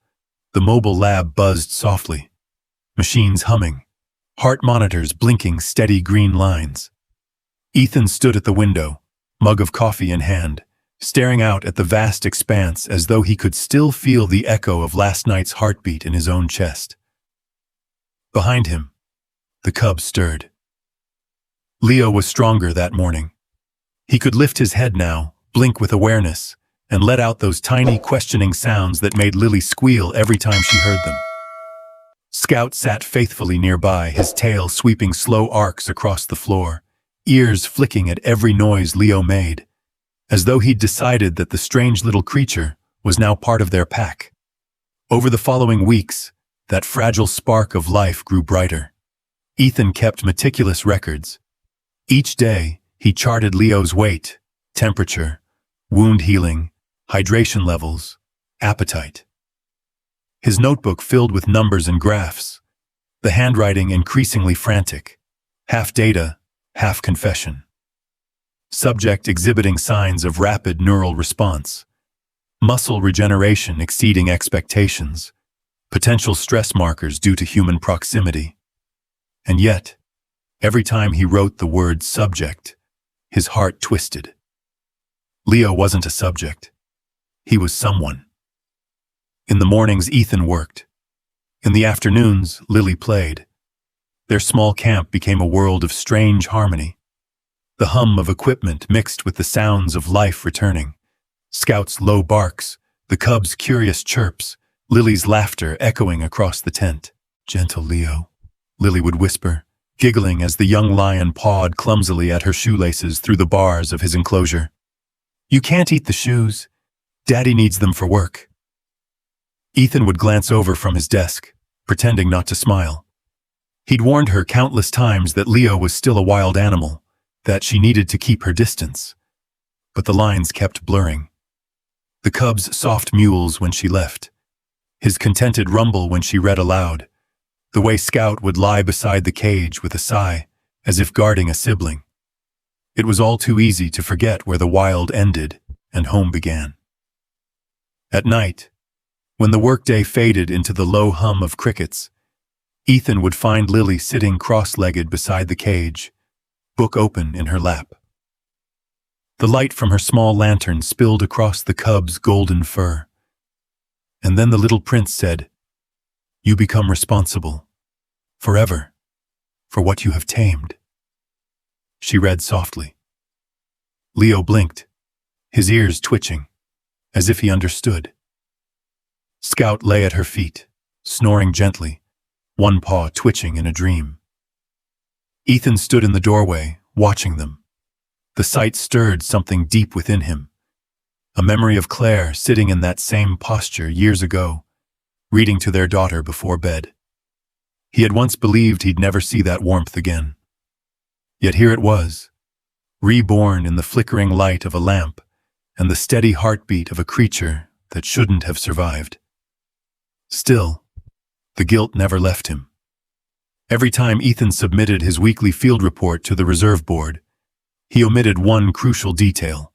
the mobile lab buzzed softly, machines humming, heart monitors blinking steady green lines. Ethan stood at the window, mug of coffee in hand, staring out at the vast expanse as though he could still feel the echo of last night's heartbeat in his own chest. Behind him, the cub stirred. Leo was stronger that morning, He could lift his head now, blink with awareness, and let out those tiny, questioning sounds that made Lily squeal every time she heard them. Scout sat faithfully nearby, his tail sweeping slow arcs across the floor, ears flicking at every noise Leo made, as though he'd decided that the strange little creature was now part of their pack. Over the following weeks, that fragile spark of life grew brighter. Ethan kept meticulous records. Each day, he charted Leo's weight, temperature, wound healing, hydration levels, appetite. His notebook filled with numbers and graphs, the handwriting increasingly frantic, half data, half confession. Subject exhibiting signs of rapid neural response, muscle regeneration exceeding expectations, potential stress markers due to human proximity. And yet, every time he wrote the word subject, his heart twisted. Leo wasn't a subject. He was someone. In the mornings, Ethan worked. In the afternoons, Lily played. Their small camp became a world of strange harmony. The hum of equipment mixed with the sounds of life returning. Scout's low barks, the cub's curious chirps, Lily's laughter echoing across the tent. "Gentle Leo," Lily would whisper, giggling as the young lion pawed clumsily at her shoelaces through the bars of his enclosure. "You can't eat the shoes. Daddy needs them for work." Ethan would glance over from his desk, pretending not to smile. He'd warned her countless times that Leo was still a wild animal, that she needed to keep her distance. But the lines kept blurring. The cub's soft mewls when she left, his contented rumble when she read aloud, the way Scout would lie beside the cage with a sigh, as if guarding a sibling. It was all too easy to forget where the wild ended and home began. At night, when the workday faded into the low hum of crickets, Ethan would find Lily sitting cross-legged beside the cage, book open in her lap. The light from her small lantern spilled across the cub's golden fur. And then the little prince said, "You become responsible, forever, for what you have tamed." She read softly. Leo blinked, his ears twitching, as if he understood. Scout lay at her feet, snoring gently, one paw twitching in a dream. Ethan stood in the doorway, watching them. The sight stirred something deep within him, a memory of Claire sitting in that same posture years ago, reading to their daughter before bed. He had once believed he'd never see that warmth again. Yet here it was, reborn in the flickering light of a lamp and the steady heartbeat of a creature that shouldn't have survived. Still, the guilt never left him. Every time Ethan submitted his weekly field report to the reserve board, he omitted one crucial detail: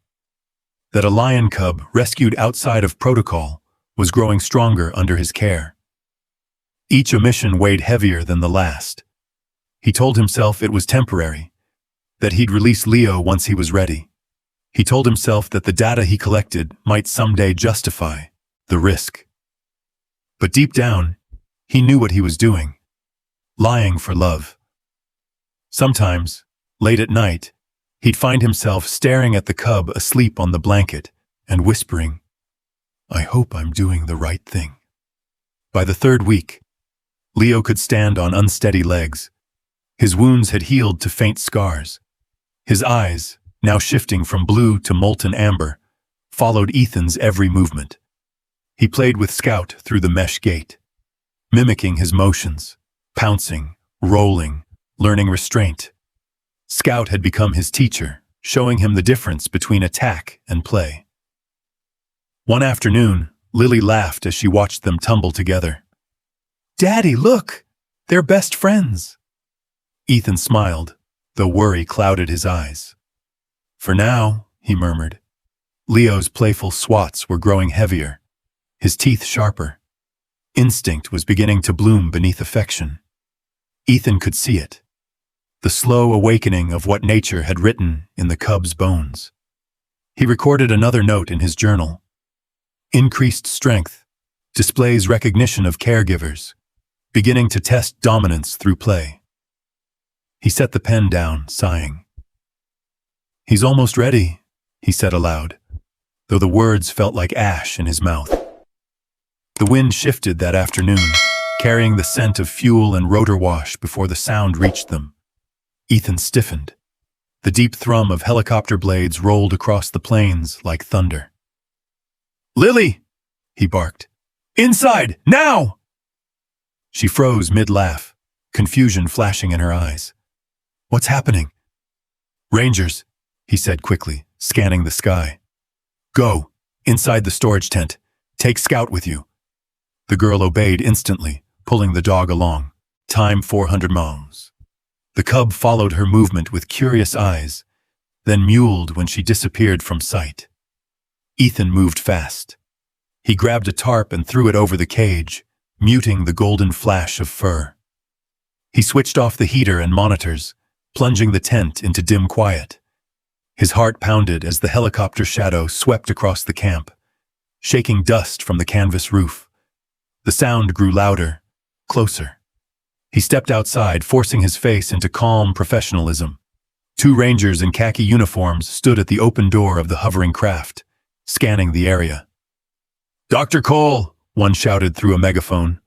that a lion cub rescued outside of protocol was growing stronger under his care. Each omission weighed heavier than the last. He told himself it was temporary, that he'd release Leo once he was ready. He told himself that the data he collected might someday justify the risk. But deep down, he knew what he was doing, lying for love. Sometimes, late at night, he'd find himself staring at the cub asleep on the blanket and whispering, "I hope I'm doing the right thing." By the third week, Leo could stand on unsteady legs. His wounds had healed to faint scars. His eyes, now shifting from blue to molten amber, followed Ethan's every movement. He played with Scout through the mesh gate, mimicking his motions, pouncing, rolling, learning restraint. Scout had become his teacher, showing him the difference between attack and play. One afternoon, Lily laughed as she watched them tumble together. "Daddy, look! They're best friends!" Ethan smiled, though worry clouded his eyes. "For now," he murmured. Leo's playful swats were growing heavier, his teeth sharper. Instinct was beginning to bloom beneath affection. Ethan could see it, the slow awakening of what nature had written in the cub's bones. He recorded another note in his journal. Increased strength displays recognition of caregivers, beginning to test dominance through play. He set the pen down, sighing. He's almost ready, he said aloud, though the words felt like ash in his mouth. The wind shifted that afternoon, carrying the scent of fuel and rotor wash before the sound reached them. Ethan stiffened. The deep thrum of helicopter blades rolled across the plains like thunder. "Lily!" he barked. "Inside! Now!" She froze mid-laugh, confusion flashing in her eyes. "What's happening?" "Rangers," he said quickly, scanning the sky. "Go, inside the storage tent. Take Scout with you." The girl obeyed instantly, pulling the dog along. Time 400 miles. The cub followed her movement with curious eyes, then mewled when she disappeared from sight. Ethan moved fast. He grabbed a tarp and threw it over the cage, muting the golden flash of fur. He switched off the heater and monitors, plunging the tent into dim quiet. His heart pounded as the helicopter shadow swept across the camp, shaking dust from the canvas roof. The sound grew louder, closer. He stepped outside, forcing his face into calm professionalism. 2 rangers in khaki uniforms stood at the open door of the hovering craft, scanning the area. "Dr. Cole," one shouted through a megaphone.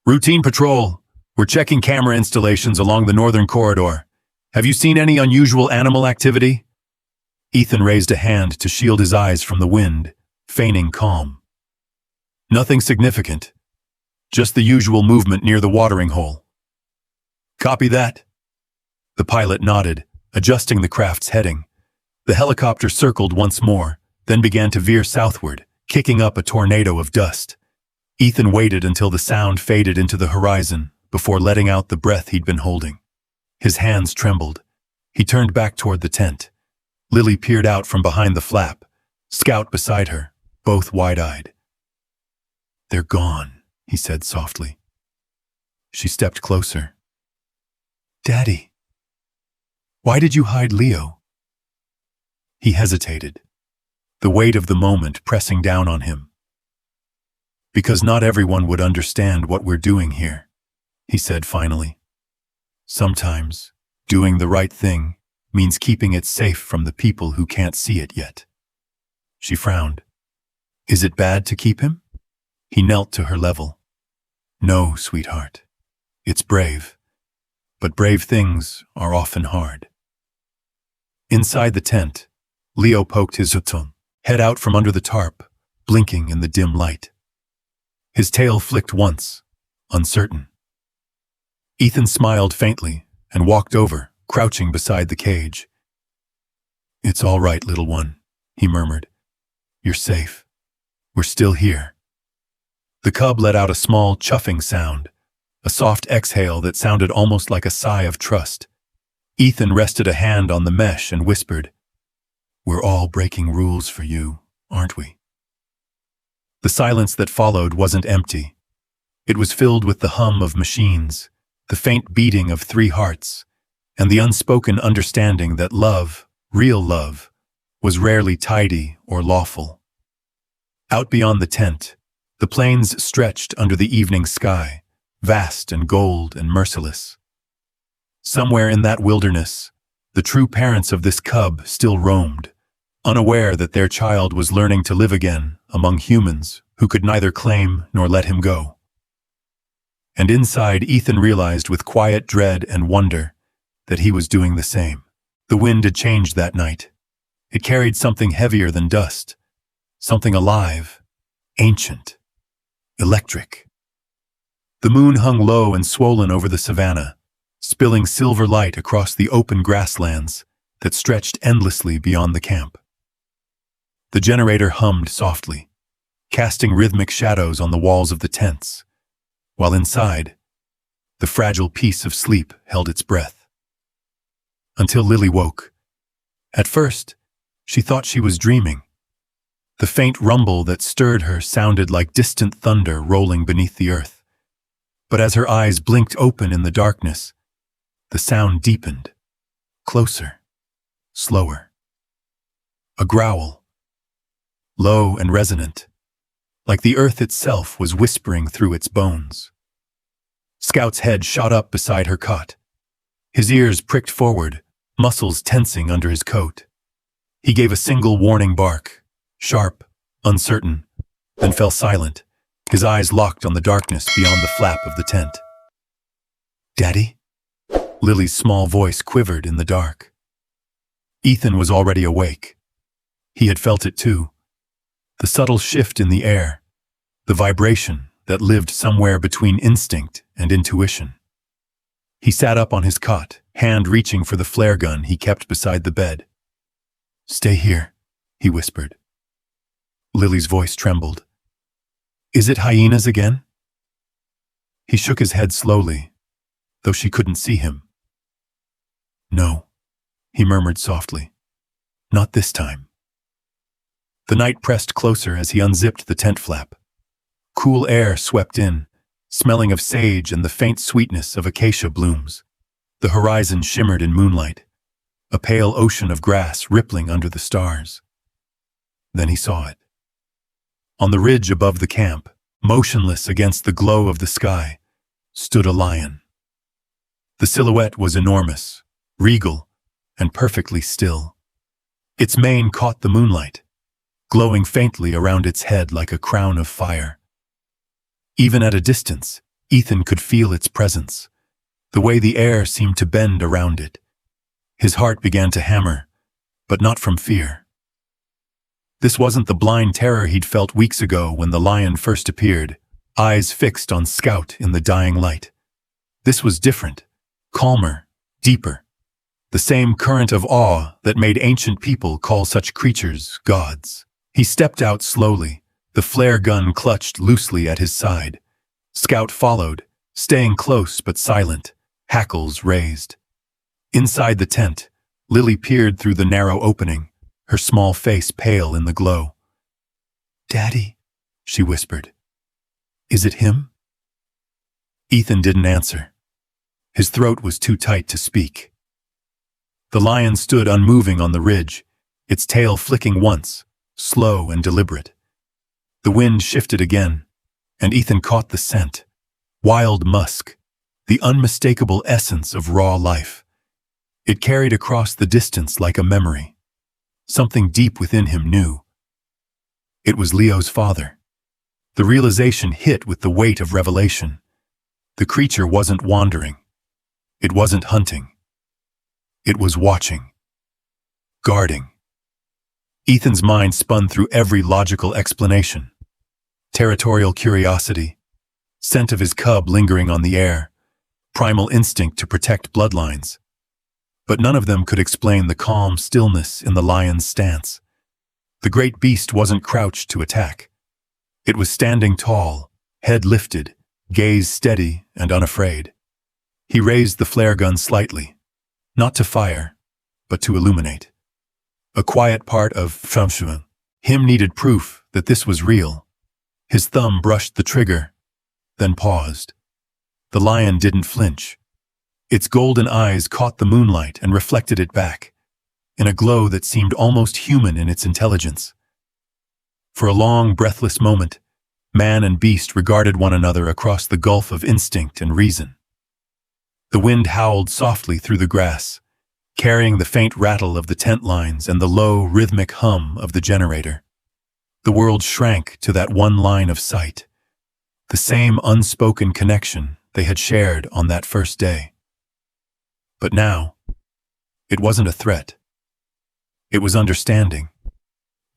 "Routine patrol. We're checking camera installations along the northern corridor. Have you seen any unusual animal activity?" Ethan raised a hand to shield his eyes from the wind, feigning calm. "Nothing significant. Just the usual movement near the watering hole." "Copy that." The pilot nodded, adjusting the craft's heading. The helicopter circled once more, then began to veer southward, kicking up a tornado of dust. Ethan waited until the sound faded into the horizon before letting out the breath he'd been holding. His hands trembled. He turned back toward the tent. Lily peered out from behind the flap, Scout beside her, both wide-eyed. "They're gone," he said softly. She stepped closer. "Daddy, why did you hide Leo?" He hesitated, the weight of the moment pressing down on him. "Because not everyone would understand what we're doing here," he said finally. "Sometimes, doing the right thing means keeping it safe from the people who can't see it yet." She frowned. "Is it bad to keep him?" He knelt to her level. "No, sweetheart. It's brave. But brave things are often hard." Inside the tent, Leo poked his head out from under the tarp, blinking in the dim light. His tail flicked once, uncertain. Ethan smiled faintly and walked over, crouching beside the cage. "It's all right, little one," he murmured. "You're safe. We're still here." The cub let out a small chuffing sound, a soft exhale that sounded almost like a sigh of trust. Ethan rested a hand on the mesh and whispered, "We're all breaking rules for you, aren't we?" The silence that followed wasn't empty. It was filled with the hum of machines, the faint beating of 3 hearts, and the unspoken understanding that love, real love, was rarely tidy or lawful. Out beyond the tent, the plains stretched under the evening sky, vast and gold and merciless. Somewhere in that wilderness, the true parents of this cub still roamed, unaware that their child was learning to live again among humans who could neither claim nor let him go. And inside, Ethan realized with quiet dread and wonder that he was doing the same. The wind had changed that night. It carried something heavier than dust, something alive, ancient, electric. The moon hung low and swollen over the savannah, spilling silver light across the open grasslands that stretched endlessly beyond the camp. The generator hummed softly, casting rhythmic shadows on the walls of the tents, while inside, the fragile peace of sleep held its breath. Until Lily woke. At first, she thought she was dreaming. The faint rumble that stirred her sounded like distant thunder rolling beneath the earth. But as her eyes blinked open in the darkness, the sound deepened, closer, slower. A growl, low and resonant, like the earth itself was whispering through its bones. Scout's head shot up beside her cot. His ears pricked forward, muscles tensing under his coat. He gave a single warning bark, sharp, uncertain, then fell silent, his eyes locked on the darkness beyond the flap of the tent. "Daddy?" Lily's small voice quivered in the dark. Ethan was already awake. He had felt it too. The subtle shift in the air, the vibration that lived somewhere between instinct and intuition. He sat up on his cot, hand reaching for the flare gun he kept beside the bed. "Stay here," he whispered. Lily's voice trembled. "Is it hyenas again?" He shook his head slowly, though she couldn't see him. "No," he murmured softly. "Not this time." The night pressed closer as he unzipped the tent flap. Cool air swept in, smelling of sage and the faint sweetness of acacia blooms. The horizon shimmered in moonlight, a pale ocean of grass rippling under the stars. Then he saw it. On the ridge above the camp, motionless against the glow of the sky, stood a lion. The silhouette was enormous, regal, and perfectly still. Its mane caught the moonlight, glowing faintly around its head like a crown of fire. Even at a distance, Ethan could feel its presence, the way the air seemed to bend around it. His heart began to hammer, but not from fear. This wasn't the blind terror he'd felt weeks ago when the lion first appeared, eyes fixed on Scout in the dying light. This was different, calmer, deeper. The same current of awe that made ancient people call such creatures gods. He stepped out slowly, the flare gun clutched loosely at his side. Scout followed, staying close but silent, hackles raised. Inside the tent, Lily peered through the narrow opening, her small face pale in the glow. "Daddy," she whispered. "Is it him?" Ethan didn't answer. His throat was too tight to speak. The lion stood unmoving on the ridge, its tail flicking once, slow and deliberate. The wind shifted again, and Ethan caught the scent. Wild musk, the unmistakable essence of raw life. It carried across the distance like a memory. Something deep within him knew. It was Leo's father. The realization hit with the weight of revelation. The creature wasn't wandering. It wasn't hunting. It was watching. Guarding. Ethan's mind spun through every logical explanation. Territorial curiosity, scent of his cub lingering on the air, primal instinct to protect bloodlines. But none of them could explain the calm stillness in the lion's stance. The great beast wasn't crouched to attack. It was standing tall, head lifted, gaze steady and unafraid. He raised the flare gun slightly, not to fire, but to illuminate. A quiet part of him needed proof that this was real. His thumb brushed the trigger, then paused. The lion didn't flinch. Its golden eyes caught the moonlight and reflected it back, in a glow that seemed almost human in its intelligence. For a long, breathless moment, man and beast regarded one another across the gulf of instinct and reason. The wind howled softly through the grass, carrying the faint rattle of the tent lines and the low, rhythmic hum of the generator. The world shrank to that one line of sight, the same unspoken connection they had shared on that first day. But now, it wasn't a threat. It was understanding.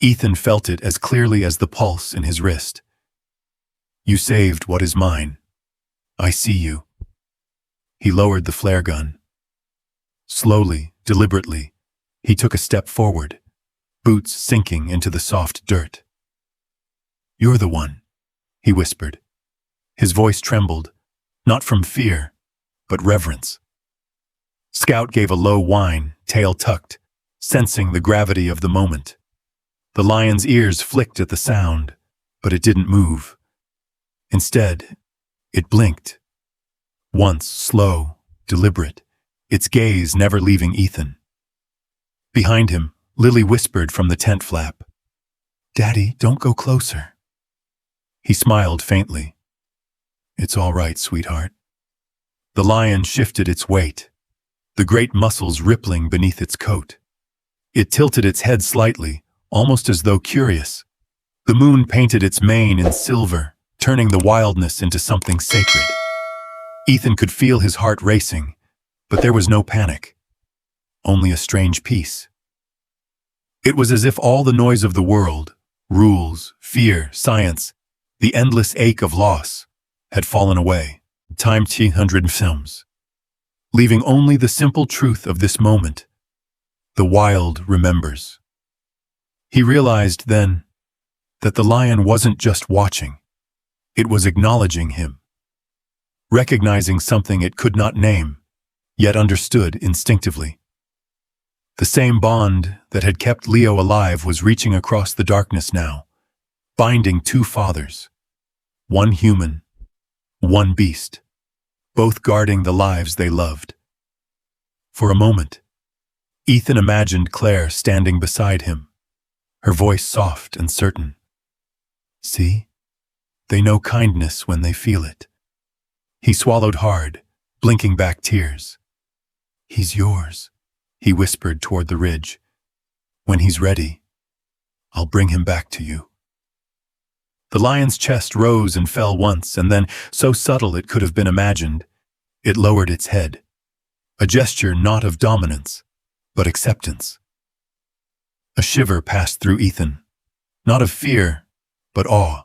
Ethan felt it as clearly as the pulse in his wrist. "You saved what is mine. I see you." He lowered the flare gun. Slowly, deliberately, he took a step forward, boots sinking into the soft dirt. "You're the one," he whispered. His voice trembled, not from fear, but reverence. Scout gave a low whine, tail tucked, sensing the gravity of the moment. The lion's ears flicked at the sound, but it didn't move. Instead, it blinked. Once slow, deliberate, its gaze never leaving Ethan. Behind him, Lily whispered from the tent flap, "Daddy, don't go closer." He smiled faintly. "It's all right, sweetheart." The lion shifted its weight, the great muscles rippling beneath its coat. It tilted its head slightly, almost as though curious. The moon painted its mane in silver, turning the wildness into something sacred. Ethan could feel his heart racing, but there was no panic. Only a strange peace. It was as if all the noise of the world, rules, fear, science, the endless ache of loss, had fallen away. Time 200 films. Leaving only the simple truth of this moment. The wild remembers. He realized then that the lion wasn't just watching. It was acknowledging him. Recognizing something it could not name, yet understood instinctively. The same bond that had kept Leo alive was reaching across the darkness now, binding two fathers. One human, one beast, both guarding the lives they loved. For a moment, Ethan imagined Claire standing beside him, her voice soft and certain. See? They know kindness when they feel it. He swallowed hard, blinking back tears. He's yours, he whispered toward the ridge. When he's ready, I'll bring him back to you. The lion's chest rose and fell once, and then, so subtle it could have been imagined, it lowered its head. A gesture not of dominance, but acceptance. A shiver passed through Ethan, not of fear, but awe.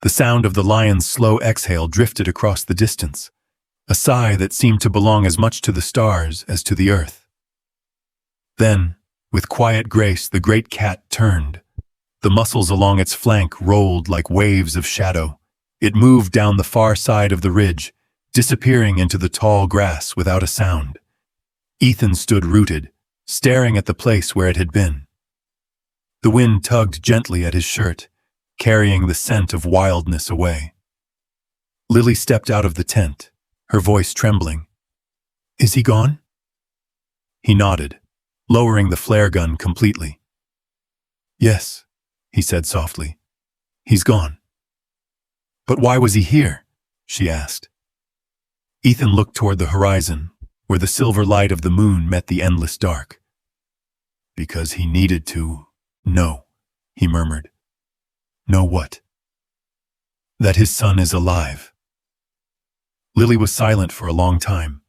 The sound of the lion's slow exhale drifted across the distance, a sigh that seemed to belong as much to the stars as to the earth. Then, with quiet grace, the great cat turned. The muscles along its flank rolled like waves of shadow. It moved down the far side of the ridge, disappearing into the tall grass without a sound. Ethan stood rooted, staring at the place where it had been. The wind tugged gently at his shirt, carrying the scent of wildness away. Lily stepped out of the tent, her voice trembling. Is he gone? He nodded, lowering the flare gun completely. Yes, he said softly. He's gone. But why was he here? She asked. Ethan looked toward the horizon, where the silver light of the moon met the endless dark. Because he needed to know, he murmured. Know what? That his son is alive. Lily was silent for a long time.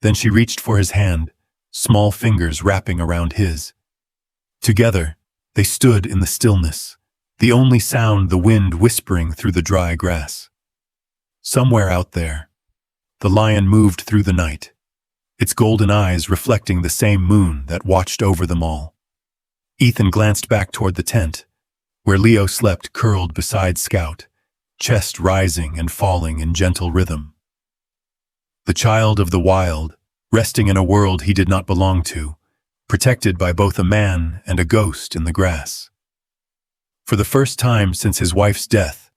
Then she reached for his hand, small fingers wrapping around his. Together, they stood in the stillness, the only sound the wind whispering through the dry grass. Somewhere out there, the lion moved through the night, its golden eyes reflecting the same moon that watched over them all. Ethan glanced back toward the tent, where Leo slept curled beside Scout, chest rising and falling in gentle rhythm. The child of the wild, resting in a world he did not belong to, protected by both a man and a ghost in the grass. For the first time since his wife's death,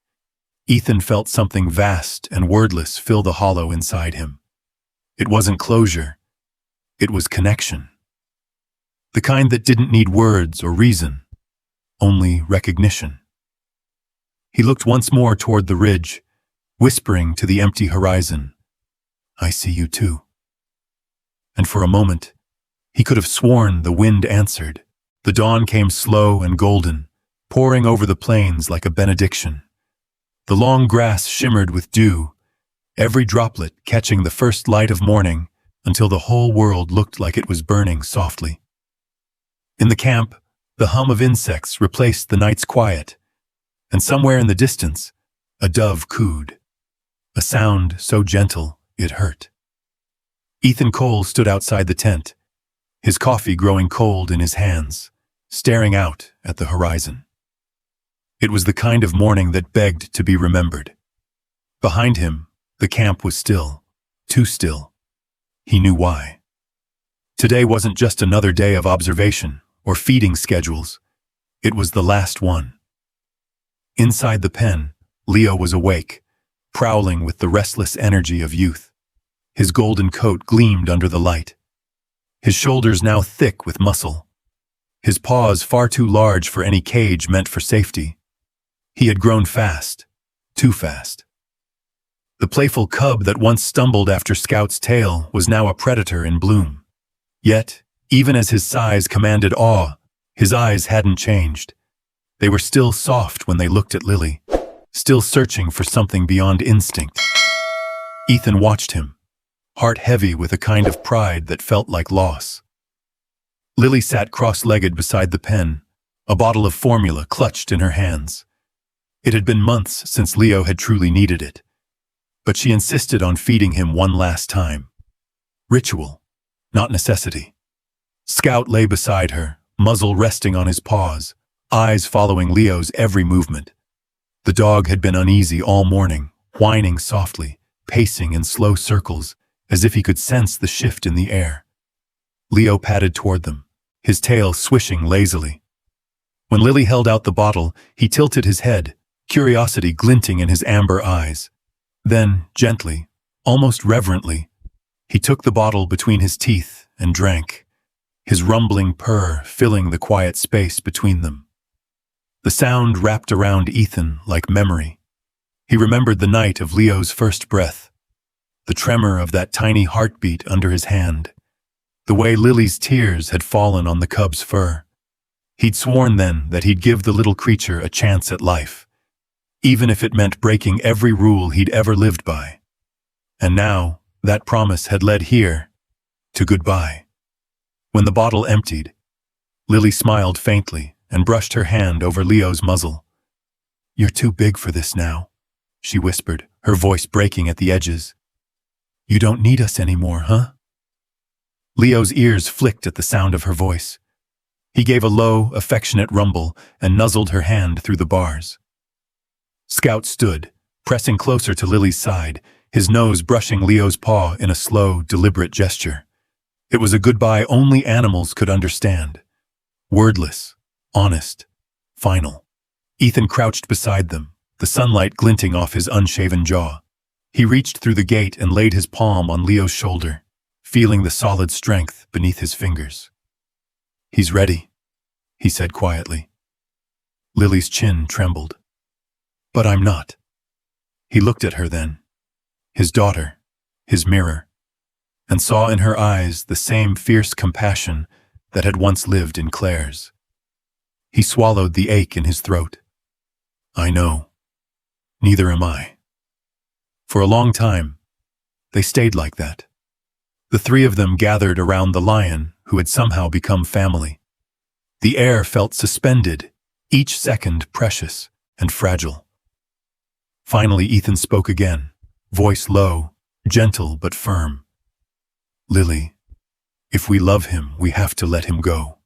Ethan felt something vast and wordless fill the hollow inside him. It wasn't closure, it was connection. The kind that didn't need words or reason, only recognition. He looked once more toward the ridge, whispering to the empty horizon, I see you too. And for a moment, he could have sworn the wind answered. The dawn came slow and golden, pouring over the plains like a benediction. The long grass shimmered with dew, every droplet catching the first light of morning until the whole world looked like it was burning softly. In the camp, the hum of insects replaced the night's quiet, and somewhere in the distance, a dove cooed, a sound so gentle it hurt. Ethan Cole stood outside the tent, his coffee growing cold in his hands, staring out at the horizon. It was the kind of morning that begged to be remembered. Behind him, the camp was still, too still. He knew why. Today wasn't just another day of observation or feeding schedules. It was the last one. Inside the pen, Leo was awake, prowling with the restless energy of youth. His golden coat gleamed under the light. His shoulders now thick with muscle. His paws far too large for any cage meant for safety. He had grown fast, too fast. The playful cub that once stumbled after Scout's tail was now a predator in bloom. Yet, Even as his size commanded awe, his eyes hadn't changed. They were still soft when they looked at Lily, still searching for something beyond instinct. Ethan watched him, heart heavy with a kind of pride that felt like loss. Lily sat cross-legged beside the pen, a bottle of formula clutched in her hands. It had been months since Leo had truly needed it, but she insisted on feeding him one last time. Ritual, not necessity. Scout lay beside her, muzzle resting on his paws, eyes following Leo's every movement. The dog had been uneasy all morning, whining softly, pacing in slow circles, as if he could sense the shift in the air. Leo padded toward them, his tail swishing lazily. When Lily held out the bottle, he tilted his head, curiosity glinting in his amber eyes. Then, gently, almost reverently, he took the bottle between his teeth and drank, his rumbling purr filling the quiet space between them. The sound wrapped around Ethan like memory. He remembered the night of Leo's first breath, the tremor of that tiny heartbeat under his hand, the way Lily's tears had fallen on the cub's fur. He'd sworn then that he'd give the little creature a chance at life, even if it meant breaking every rule he'd ever lived by. And now, that promise had led here, to goodbye. When the bottle emptied, Lily smiled faintly and brushed her hand over Leo's muzzle. "You're too big for this now," she whispered, her voice breaking at the edges. "You don't need us anymore, huh?" Leo's ears flicked at the sound of her voice. He gave a low, affectionate rumble and nuzzled her hand through the bars. Scout stood, pressing closer to Lily's side, his nose brushing Leo's paw in a slow, deliberate gesture. It was a goodbye only animals could understand. Wordless, honest, final. Ethan crouched beside them, the sunlight glinting off his unshaven jaw. He reached through the gate and laid his palm on Leo's shoulder, feeling the solid strength beneath his fingers. "He's ready," he said quietly. Lily's chin trembled. "But I'm not." He looked at her then, his daughter, his mirror, and saw in her eyes the same fierce compassion that had once lived in Claire's. He swallowed the ache in his throat. "I know. Neither am I." For a long time, they stayed like that. The three of them gathered around the lion who had somehow become family. The air felt suspended, each second precious and fragile. Finally, Ethan spoke again, voice low, gentle but firm. "Lily, if we love him, we have to let him go."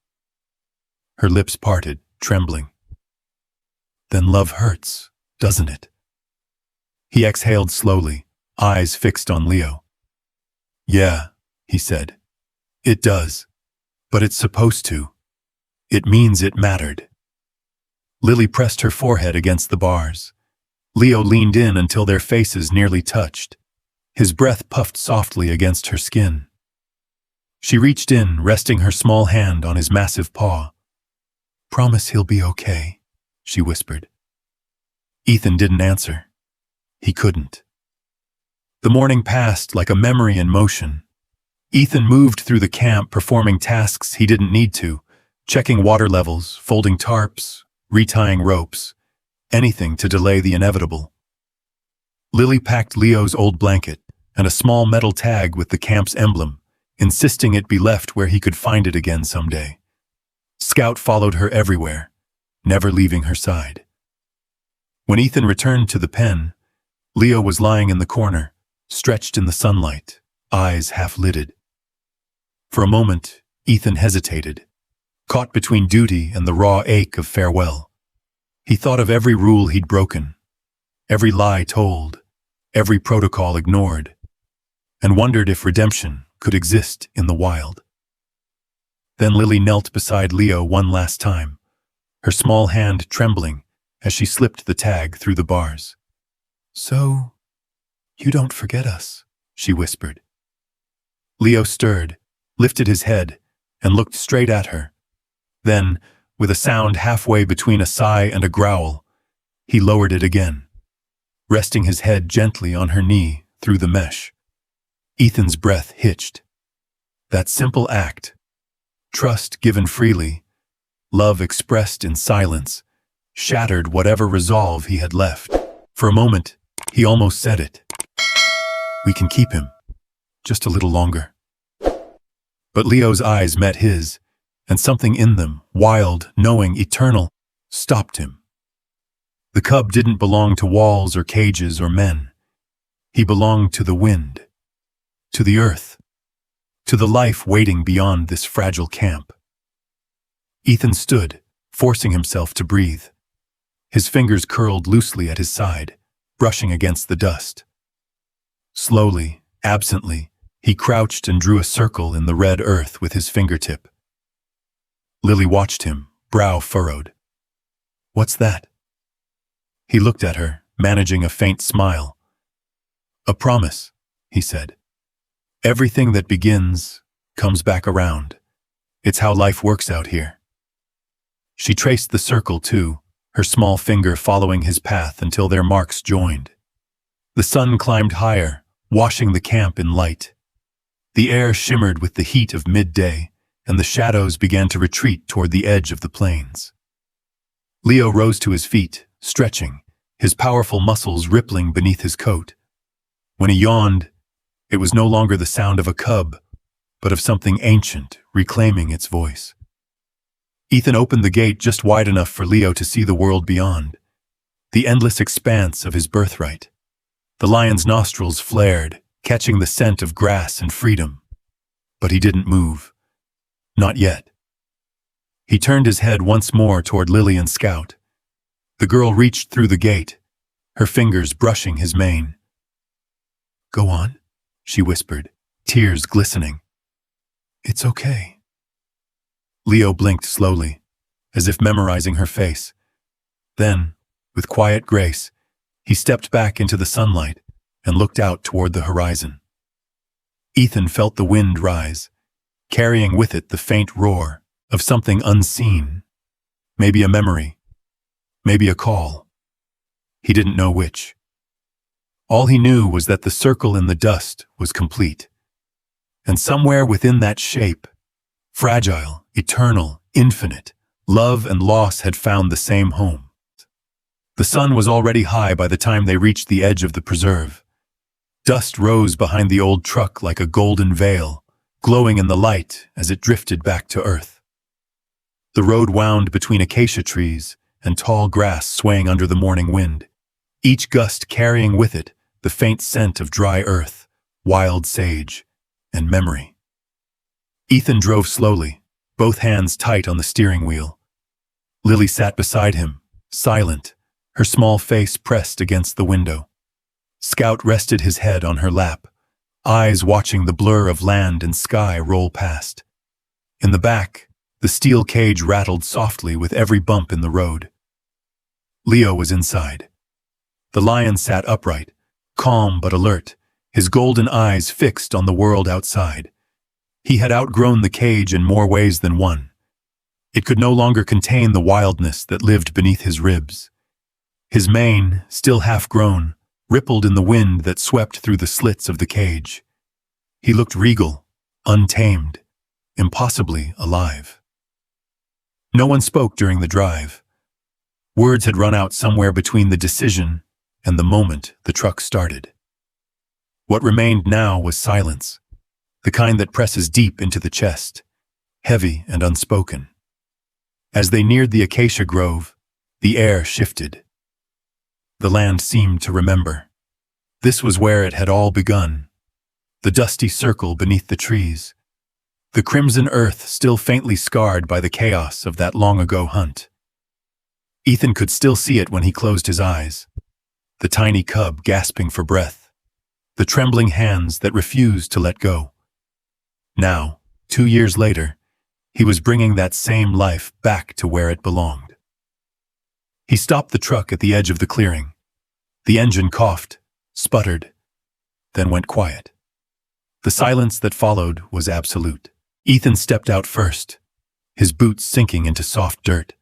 Her lips parted, trembling. "Then love hurts, doesn't it?" He exhaled slowly, eyes fixed on Leo. "Yeah," he said. "It does. But it's supposed to. It means it mattered." Lily pressed her forehead against the bars. Leo leaned in until their faces nearly touched. His breath puffed softly against her skin. She reached in, resting her small hand on his massive paw. "Promise he'll be okay," she whispered. Ethan didn't answer. He couldn't. The morning passed like a memory in motion. Ethan moved through the camp performing tasks he didn't need to, checking water levels, folding tarps, retying ropes, anything to delay the inevitable. Lily packed Leo's old blanket and a small metal tag with the camp's emblem, insisting it be left where he could find it again someday. Scout followed her everywhere, never leaving her side. When Ethan returned to the pen, Leo was lying in the corner, stretched in the sunlight, eyes half-lidded. For a moment, Ethan hesitated, caught between duty and the raw ache of farewell. He thought of every rule he'd broken, every lie told, every protocol ignored, and wondered if redemption could exist in the wild. Then Lily knelt beside Leo one last time, her small hand trembling as she slipped the tag through the bars. "So, you don't forget us," she whispered. Leo stirred, lifted his head, and looked straight at her. Then, with a sound halfway between a sigh and a growl, he lowered it again, resting his head gently on her knee through the mesh. Ethan's breath hitched. That simple act, Trust given freely, love expressed in silence, shattered whatever resolve he had left. For a moment, he almost said it. We can keep him, just a little longer. But Leo's eyes met his, and something in them, wild, knowing, eternal, stopped him. The cub didn't belong to walls or cages or men. He belonged to the wind, to the earth, to the life waiting beyond this fragile camp. Ethan stood, forcing himself to breathe. His fingers curled loosely at his side, brushing against the dust. Slowly, absently, he crouched and drew a circle in the red earth with his fingertip. Lily watched him, brow furrowed. What's that? He looked at her, managing a faint smile. A promise, he said. Everything that begins comes back around. It's how life works out here. She traced the circle too, her small finger following his path until their marks joined. The sun climbed higher, washing the camp in light. The air shimmered with the heat of midday, and the shadows began to retreat toward the edge of the plains. Leo rose to his feet, stretching, his powerful muscles rippling beneath his coat. When he yawned, it was no longer the sound of a cub, but of something ancient reclaiming its voice. Ethan opened the gate just wide enough for Leo to see the world beyond, the endless expanse of his birthright. The lion's nostrils flared, catching the scent of grass and freedom. But he didn't move. Not yet. He turned his head once more toward Lily and Scout. The girl reached through the gate, her fingers brushing his mane. Go on, she whispered, tears glistening. It's okay. Leo blinked slowly, as if memorizing her face. Then, with quiet grace, he stepped back into the sunlight and looked out toward the horizon. Ethan felt the wind rise, carrying with it the faint roar of something unseen. Maybe a memory, maybe a call. He didn't know which. All he knew was that the circle in the dust was complete. And somewhere within that shape, fragile, eternal, infinite, love and loss had found the same home. The sun was already high by the time they reached the edge of the preserve. Dust rose behind the old truck like a golden veil, glowing in the light as it drifted back to earth. The road wound between acacia trees and tall grass swaying under the morning wind, each gust carrying with it the faint scent of dry earth, wild sage, and memory. Ethan drove slowly, both hands tight on the steering wheel. Lily sat beside him, silent, her small face pressed against the window. Scout rested his head on her lap, eyes watching the blur of land and sky roll past. In the back, the steel cage rattled softly with every bump in the road. Leo was inside. The lion sat upright, calm but alert, his golden eyes fixed on the world outside. He had outgrown the cage in more ways than one. It could no longer contain the wildness that lived beneath his ribs. His mane, still half-grown, rippled in the wind that swept through the slits of the cage. He looked regal, untamed, impossibly alive. No one spoke during the drive. Words had run out somewhere between the decision and the moment the truck started. What remained now was silence, the kind that presses deep into the chest, heavy and unspoken. As they neared the acacia grove, the air shifted. The land seemed to remember. This was where it had all begun. The dusty circle beneath the trees. The crimson earth still faintly scarred by the chaos of that long-ago hunt. Ethan could still see it when he closed his eyes. The tiny cub gasping for breath. The trembling hands that refused to let go. Now, 2 years later, he was bringing that same life back to where it belonged. He stopped the truck at the edge of the clearing. The engine coughed, sputtered, then went quiet. The silence that followed was absolute. Ethan stepped out first, his boots sinking into soft dirt.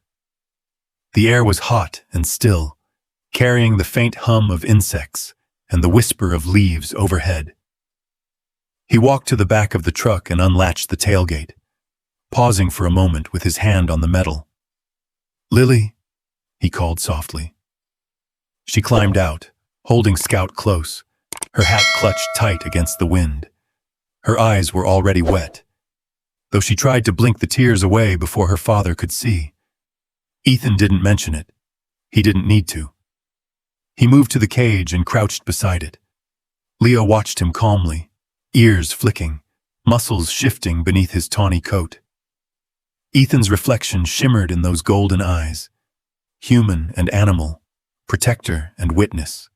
The air was hot and still, carrying the faint hum of insects and the whisper of leaves overhead. He walked to the back of the truck and unlatched the tailgate. pausing for a moment with his hand on the metal. "Lily," he called softly. She climbed out, holding Scout close, her hat clutched tight against the wind. Her eyes were already wet, though she tried to blink the tears away before her father could see. Ethan didn't mention it. He didn't need to. He moved to the cage and crouched beside it. Leo watched him calmly, ears flicking, muscles shifting beneath his tawny coat. Ethan's reflection shimmered in those golden eyes, human and animal, protector and witness.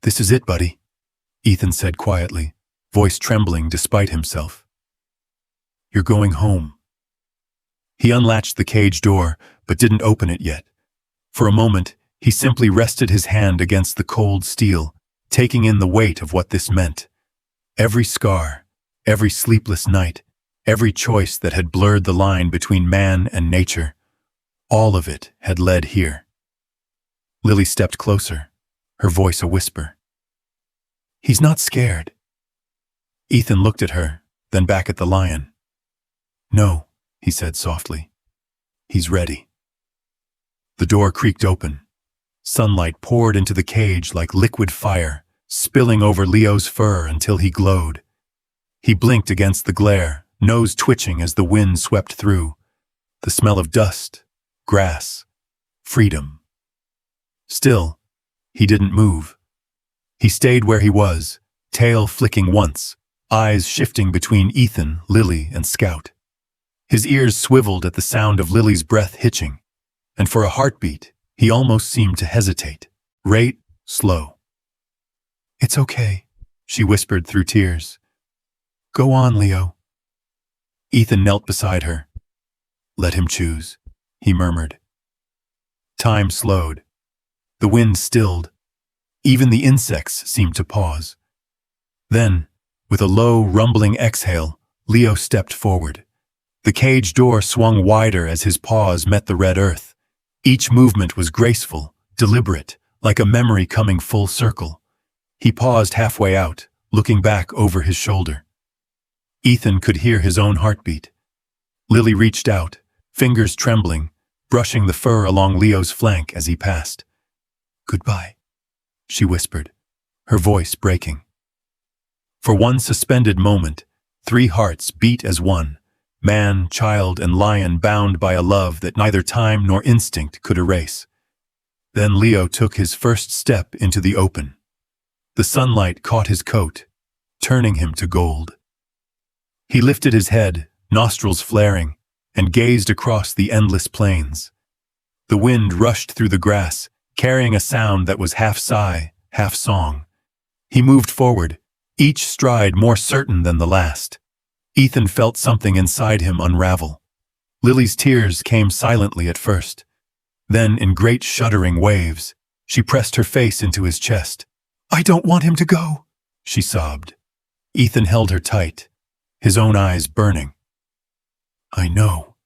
"This is it, buddy," Ethan said quietly, voice trembling despite himself. "You're going home." He unlatched the cage door, but didn't open it yet. For a moment, he simply rested his hand against the cold steel, taking in the weight of what this meant. Every scar, every sleepless night, every choice that had blurred the line between man and nature, all of it had led here. Lily stepped closer, her voice a whisper. "He's not scared." Ethan looked at her, then back at the lion. "No," he said softly. "He's ready." The door creaked open. Sunlight poured into the cage like liquid fire, spilling over Leo's fur until he glowed. He blinked against the glare, nose twitching as the wind swept through. The smell of dust, grass, freedom. Still, he didn't move. He stayed where he was, tail flicking once, eyes shifting between Ethan, Lily, and Scout. His ears swiveled at the sound of Lily's breath hitching, and for a heartbeat, he almost seemed to hesitate. Rate, slow. "It's okay," she whispered through tears. "Go on, Leo." Ethan knelt beside her. "Let him choose," he murmured. Time slowed. The wind stilled. Even the insects seemed to pause. Then, with a low, rumbling exhale, Leo stepped forward. The cage door swung wider as his paws met the red earth. Each movement was graceful, deliberate, like a memory coming full circle. He paused halfway out, looking back over his shoulder. Ethan could hear his own heartbeat. Lily reached out, fingers trembling, brushing the fur along Leo's flank as he passed. "Goodbye," she whispered, her voice breaking. For one suspended moment, 3 hearts beat as one, man, child, and lion bound by a love that neither time nor instinct could erase. Then Leo took his first step into the open. The sunlight caught his coat, turning him to gold. He lifted his head, nostrils flaring, and gazed across the endless plains. The wind rushed through the grass, carrying a sound that was half sigh, half song. He moved forward, each stride more certain than the last. Ethan felt something inside him unravel. Lily's tears came silently at first. Then, in great shuddering waves, she pressed her face into his chest. "I don't want him to go," she sobbed. Ethan held her tight, his own eyes burning. "I know,"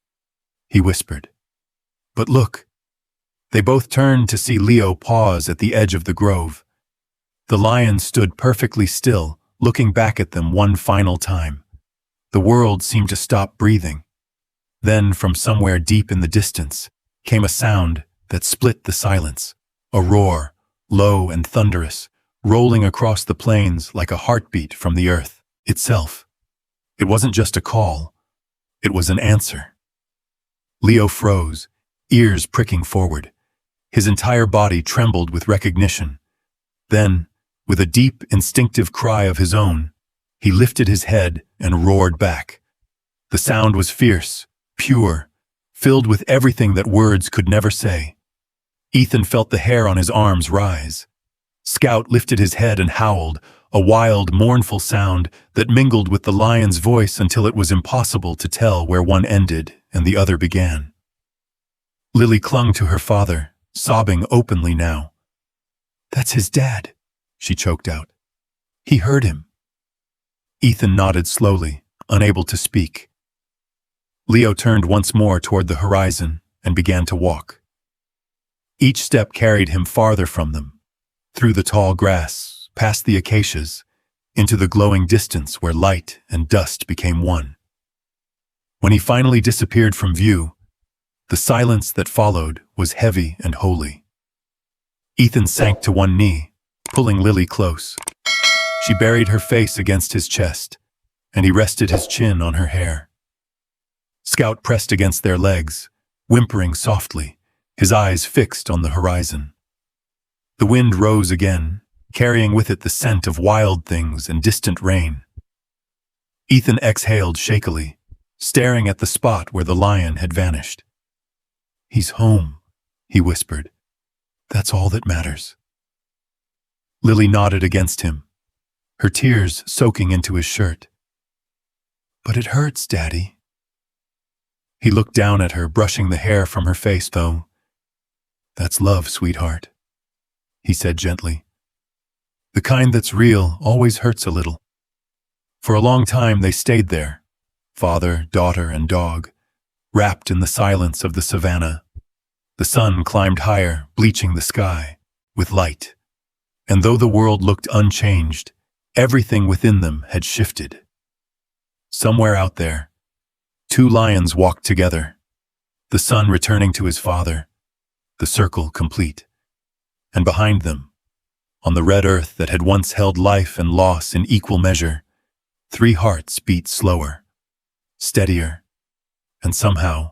he whispered. "But look." They both turned to see Leo pause at the edge of the grove. The lion stood perfectly still, looking back at them one final time. The world seemed to stop breathing. Then, from somewhere deep in the distance, came a sound that split the silence. A roar, low and thunderous, rolling across the plains like a heartbeat from the earth itself. It wasn't just a call. It was an answer. Leo froze, ears pricking forward. His entire body trembled with recognition. Then, with a deep, instinctive cry of his own, he lifted his head and roared back. The sound was fierce, pure, filled with everything that words could never say. Ethan felt the hair on his arms rise. Scout lifted his head and howled, a wild, mournful sound that mingled with the lion's voice until it was impossible to tell where one ended and the other began. Lily clung to her father, sobbing openly now. "That's his dad," she choked out. "He heard him." Ethan nodded slowly, unable to speak. Leo turned once more toward the horizon and began to walk. Each step carried him farther from them, through the tall grass, past the acacias, into the glowing distance where light and dust became one. When he finally disappeared from view, the silence that followed was heavy and holy. Ethan sank to one knee, pulling Lily close. She buried her face against his chest, and he rested his chin on her hair. Scout pressed against their legs, whimpering softly, his eyes fixed on the horizon. The wind rose again, carrying with it the scent of wild things and distant rain. Ethan exhaled shakily, staring at the spot where the lion had vanished. "He's home," he whispered. "That's all that matters." Lily nodded against him, her tears soaking into his shirt. "But it hurts, Daddy." He looked down at her, brushing the hair from her face, though. "That's love, sweetheart," he said gently. "The kind that's real always hurts a little." For a long time they stayed there, father, daughter, and dog, wrapped in the silence of the savannah. The sun climbed higher, bleaching the sky with light. And though the world looked unchanged, everything within them had shifted. Somewhere out there, two lions walked together, the son returning to his father, the circle complete. And behind them, on the red earth that had once held life and loss in equal measure, three hearts beat slower, steadier, and somehow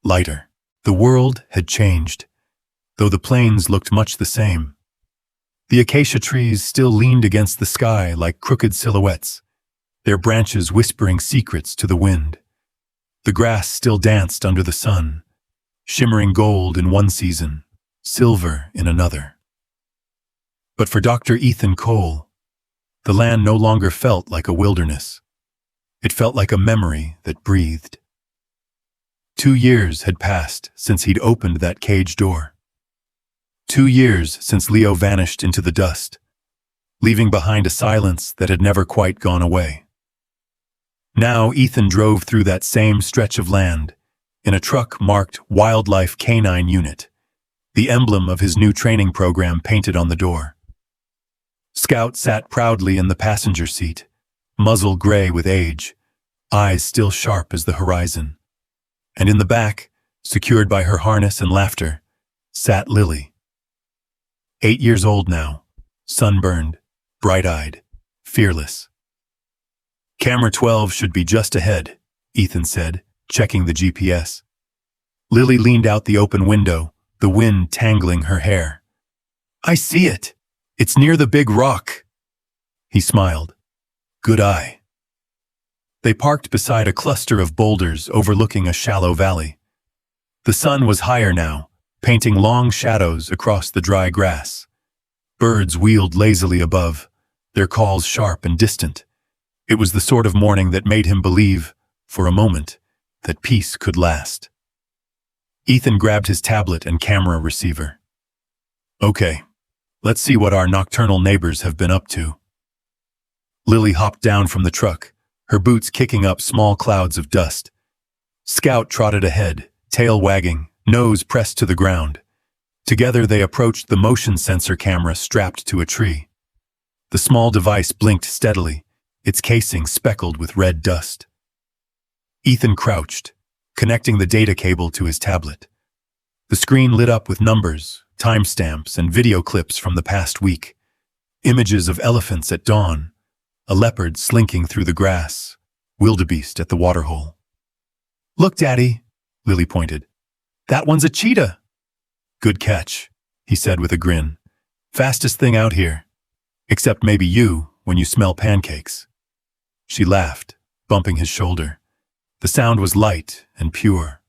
lighter. The world had changed, though the plains looked much the same. The acacia trees still leaned against the sky like crooked silhouettes, their branches whispering secrets to the wind. The grass still danced under the sun, shimmering gold in one season, silver in another. But for Dr. Ethan Cole, the land no longer felt like a wilderness. It felt like a memory that breathed. 2 years had passed since he'd opened that cage door. 2 years since Leo vanished into the dust, leaving behind a silence that had never quite gone away. Now Ethan drove through that same stretch of land in a truck marked Wildlife Canine Unit, the emblem of his new training program painted on the door. Scout sat proudly in the passenger seat, muzzle gray with age, eyes still sharp as the horizon. And in the back, secured by her harness and laughter, sat Lily. 8 years old now, sunburned, bright-eyed, fearless. "Camera 12 should be just ahead," Ethan said, checking the GPS. Lily leaned out the open window, the wind tangling her hair. "I see it. It's near the big rock." He smiled. "Good eye." They parked beside a cluster of boulders overlooking a shallow valley. The sun was higher now, painting long shadows across the dry grass. Birds wheeled lazily above, their calls sharp and distant. It was the sort of morning that made him believe, for a moment, that peace could last. Ethan grabbed his tablet and camera receiver. "Okay, let's see what our nocturnal neighbors have been up to." Lily hopped down from the truck, her boots kicking up small clouds of dust. Scout trotted ahead, tail wagging, nose pressed to the ground. Together they approached the motion sensor camera strapped to a tree. The small device blinked steadily, its casing speckled with red dust. Ethan crouched, connecting the data cable to his tablet. The screen lit up with numbers, timestamps, and video clips from the past week. Images of elephants at dawn, a leopard slinking through the grass, wildebeest at the waterhole. "Look, Daddy," Lily pointed. "That one's a cheetah." "Good catch," he said with a grin. "Fastest thing out here. Except maybe you, when you smell pancakes." She laughed, bumping his shoulder. The sound was light and pure,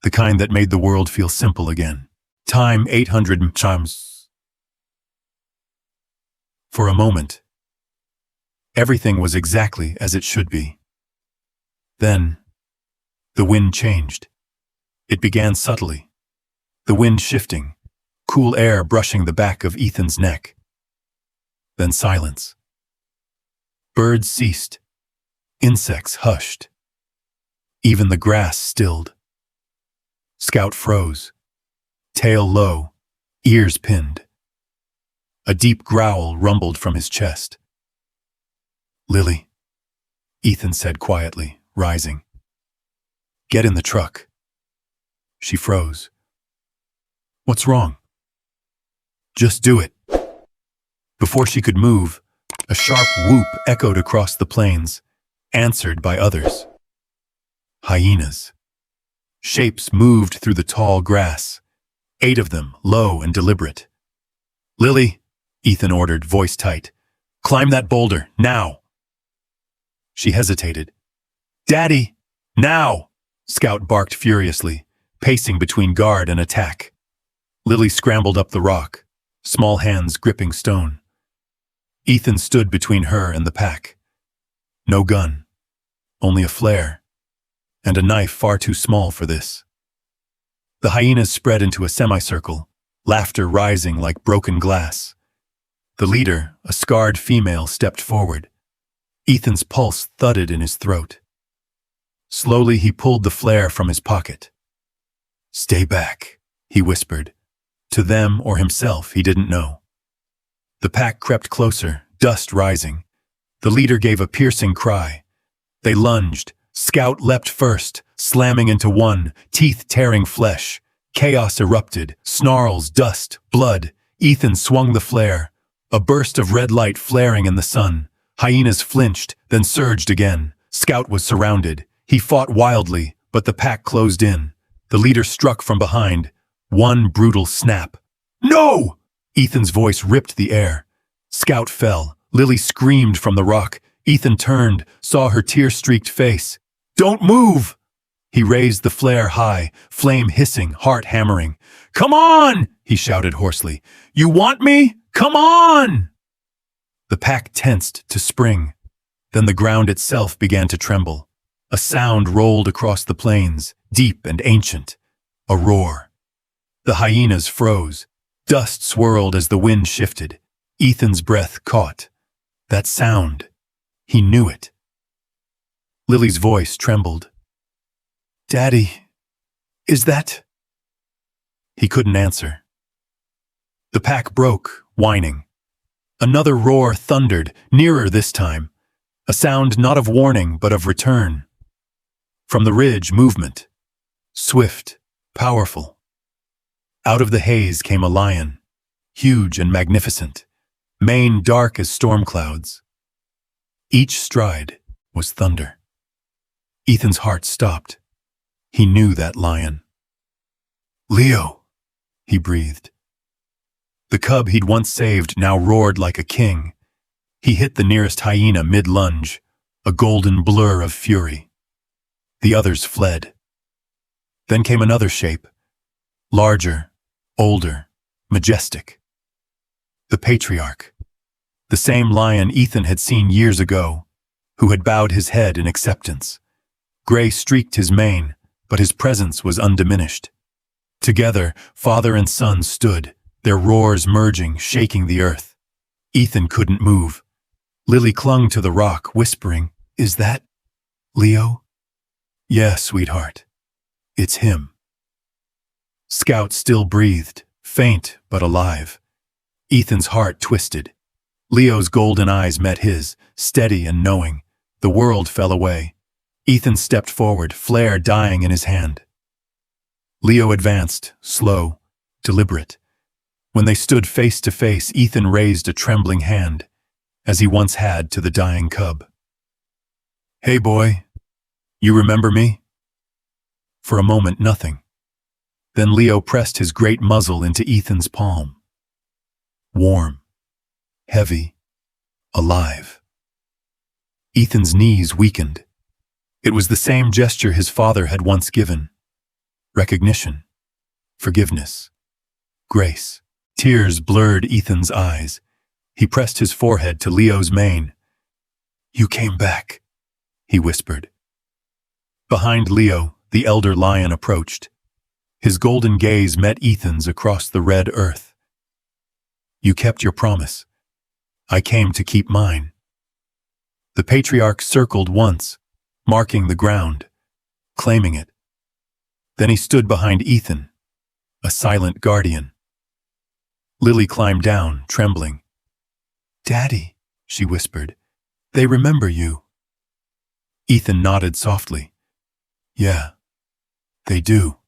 the kind that made the world feel simple again. Time 800 chimes. For a moment, everything was exactly as it should be. Then, the wind changed. It began subtly, the wind shifting, cool air brushing the back of Ethan's neck. Then silence. Birds ceased. Insects hushed. Even the grass stilled. Scout froze, tail low, ears pinned. A deep growl rumbled from his chest. "Lily," Ethan said quietly, rising. Get in the truck. She froze. What's wrong? Just do it. Before she could move, a sharp whoop echoed across the plains, answered by others. Hyenas. Shapes moved through the tall grass, 8 of them, low and deliberate. Lily, Ethan ordered, voice tight, climb that boulder, now. She hesitated. Daddy, now! Scout barked furiously, pacing between guard and attack. Lily scrambled up the rock, small hands gripping stone. Ethan stood between her and the pack. No gun, only a flare, and a knife far too small for this. The hyenas spread into a semicircle, laughter rising like broken glass. The leader, a scarred female, stepped forward. Ethan's pulse thudded in his throat. Slowly he pulled the flare from his pocket. Stay back, he whispered. To them or himself, he didn't know. The pack crept closer, dust rising. The leader gave a piercing cry. They lunged. Scout leapt first, slamming into one, teeth tearing flesh. Chaos erupted, snarls, dust, blood. Ethan swung the flare. A burst of red light flaring in the sun. Hyenas flinched, then surged again. Scout was surrounded. He fought wildly, but the pack closed in. The leader struck from behind. One brutal snap. No! Ethan's voice ripped the air. Scout fell. Lily screamed from the rock. Ethan turned, saw her tear-streaked face. Don't move! He raised the flare high, flame hissing, heart hammering. Come on! He shouted hoarsely. You want me? Come on! The pack tensed to spring. Then the ground itself began to tremble. A sound rolled across the plains, deep and ancient. A roar. The hyenas froze. Dust swirled as the wind shifted. Ethan's breath caught. That sound. He knew it. Lily's voice trembled. Daddy, is that? He couldn't answer. The pack broke, whining. Another roar thundered, nearer this time. A sound not of warning, but of return. From the ridge, movement. Swift, powerful. Out of the haze came a lion, huge and magnificent, mane dark as storm clouds. Each stride was thunder. Ethan's heart stopped. He knew that lion. Leo, he breathed. The cub he'd once saved now roared like a king. He hit the nearest hyena mid-lunge, a golden blur of fury. The others fled. Then came another shape, larger, older, majestic. The patriarch, the same lion Ethan had seen years ago, who had bowed his head in acceptance. Gray streaked his mane, but his presence was undiminished. Together, father and son stood, their roars merging, shaking the earth. Ethan couldn't move. Lily clung to the rock, whispering, Is that Leo? Yeah, sweetheart. It's him. Scout still breathed, faint but alive. Ethan's heart twisted. Leo's golden eyes met his, steady and knowing. The world fell away. Ethan stepped forward, flare dying in his hand. Leo advanced, slow, deliberate. When they stood face to face, Ethan raised a trembling hand, as he once had to the dying cub. Hey boy, you remember me? For a moment, nothing. Then Leo pressed his great muzzle into Ethan's palm. Warm, heavy, alive. Ethan's knees weakened. It was the same gesture his father had once given. Recognition, forgiveness, grace. Tears blurred Ethan's eyes. He pressed his forehead to Leo's mane. You came back, he whispered. Behind Leo, the elder lion approached. His golden gaze met Ethan's across the red earth. You kept your promise. I came to keep mine. The patriarch circled once, marking the ground, claiming it. Then he stood behind Ethan, a silent guardian. Lily climbed down, trembling. Daddy, she whispered, they remember you. Ethan nodded softly. Yeah, They do.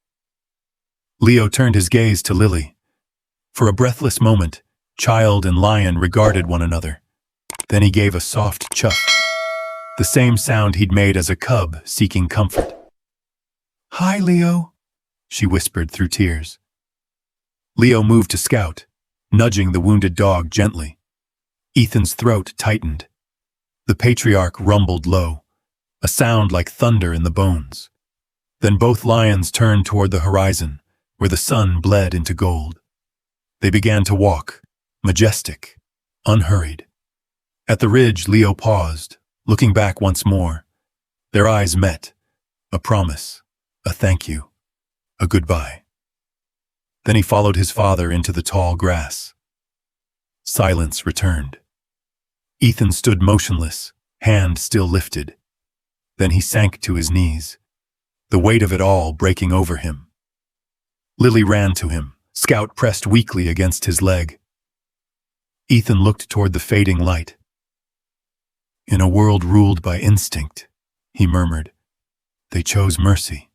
Leo turned his gaze to Lily. For a breathless moment, child and lion regarded one another. Then he gave a soft chuff, the same sound he'd made as a cub seeking comfort. "Hi, Leo," she whispered through tears. Leo moved to scout, nudging the wounded dog gently. Ethan's throat tightened. The patriarch rumbled low, a sound like thunder in the bones. Then both lions turned toward the horizon, where the sun bled into gold. They began to walk, majestic, unhurried. At the ridge, Leo paused, looking back once more. Their eyes met, a promise, a thank you, a goodbye. Then he followed his father into the tall grass. Silence returned. Ethan stood motionless, hand still lifted. Then he sank to his knees, the weight of it all breaking over him. Lily ran to him, Scout pressed weakly against his leg. Ethan looked toward the fading light. "In a world ruled by instinct," he murmured, "they chose mercy.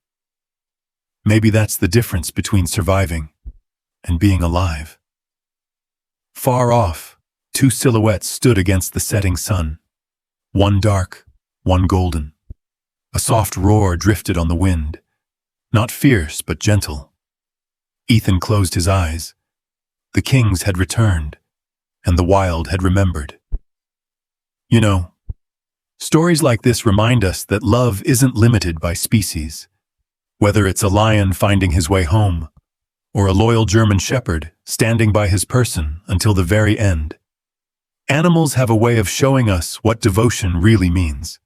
Maybe that's the difference between surviving and being alive." Far off, two silhouettes stood against the setting sun, one dark, one golden. A soft roar drifted on the wind, not fierce but gentle. Ethan closed his eyes. The kings had returned, and the wild had remembered. You know, stories like this remind us that love isn't limited by species. Whether it's a lion finding his way home, or a loyal German shepherd standing by his person until the very end, animals have a way of showing us what devotion really means.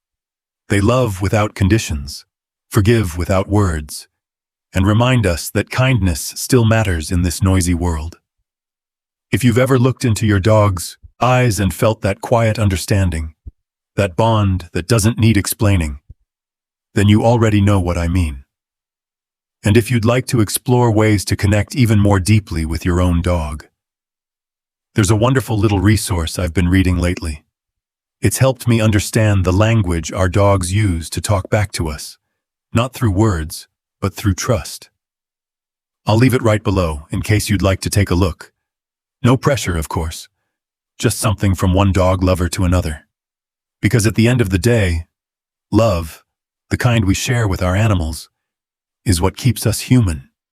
They love without conditions, forgive without words, and remind us that kindness still matters in this noisy world. If you've ever looked into your dog's eyes and felt that quiet understanding, that bond that doesn't need explaining, then you already know what I mean. And if you'd like to explore ways to connect even more deeply with your own dog, there's a wonderful little resource I've been reading lately. It's helped me understand the language our dogs use to talk back to us, not through words, but through trust. I'll leave it right below in case you'd like to take a look. No pressure, of course, just something from one dog lover to another. Because at the end of the day, love, the kind we share with our animals, is what keeps us human.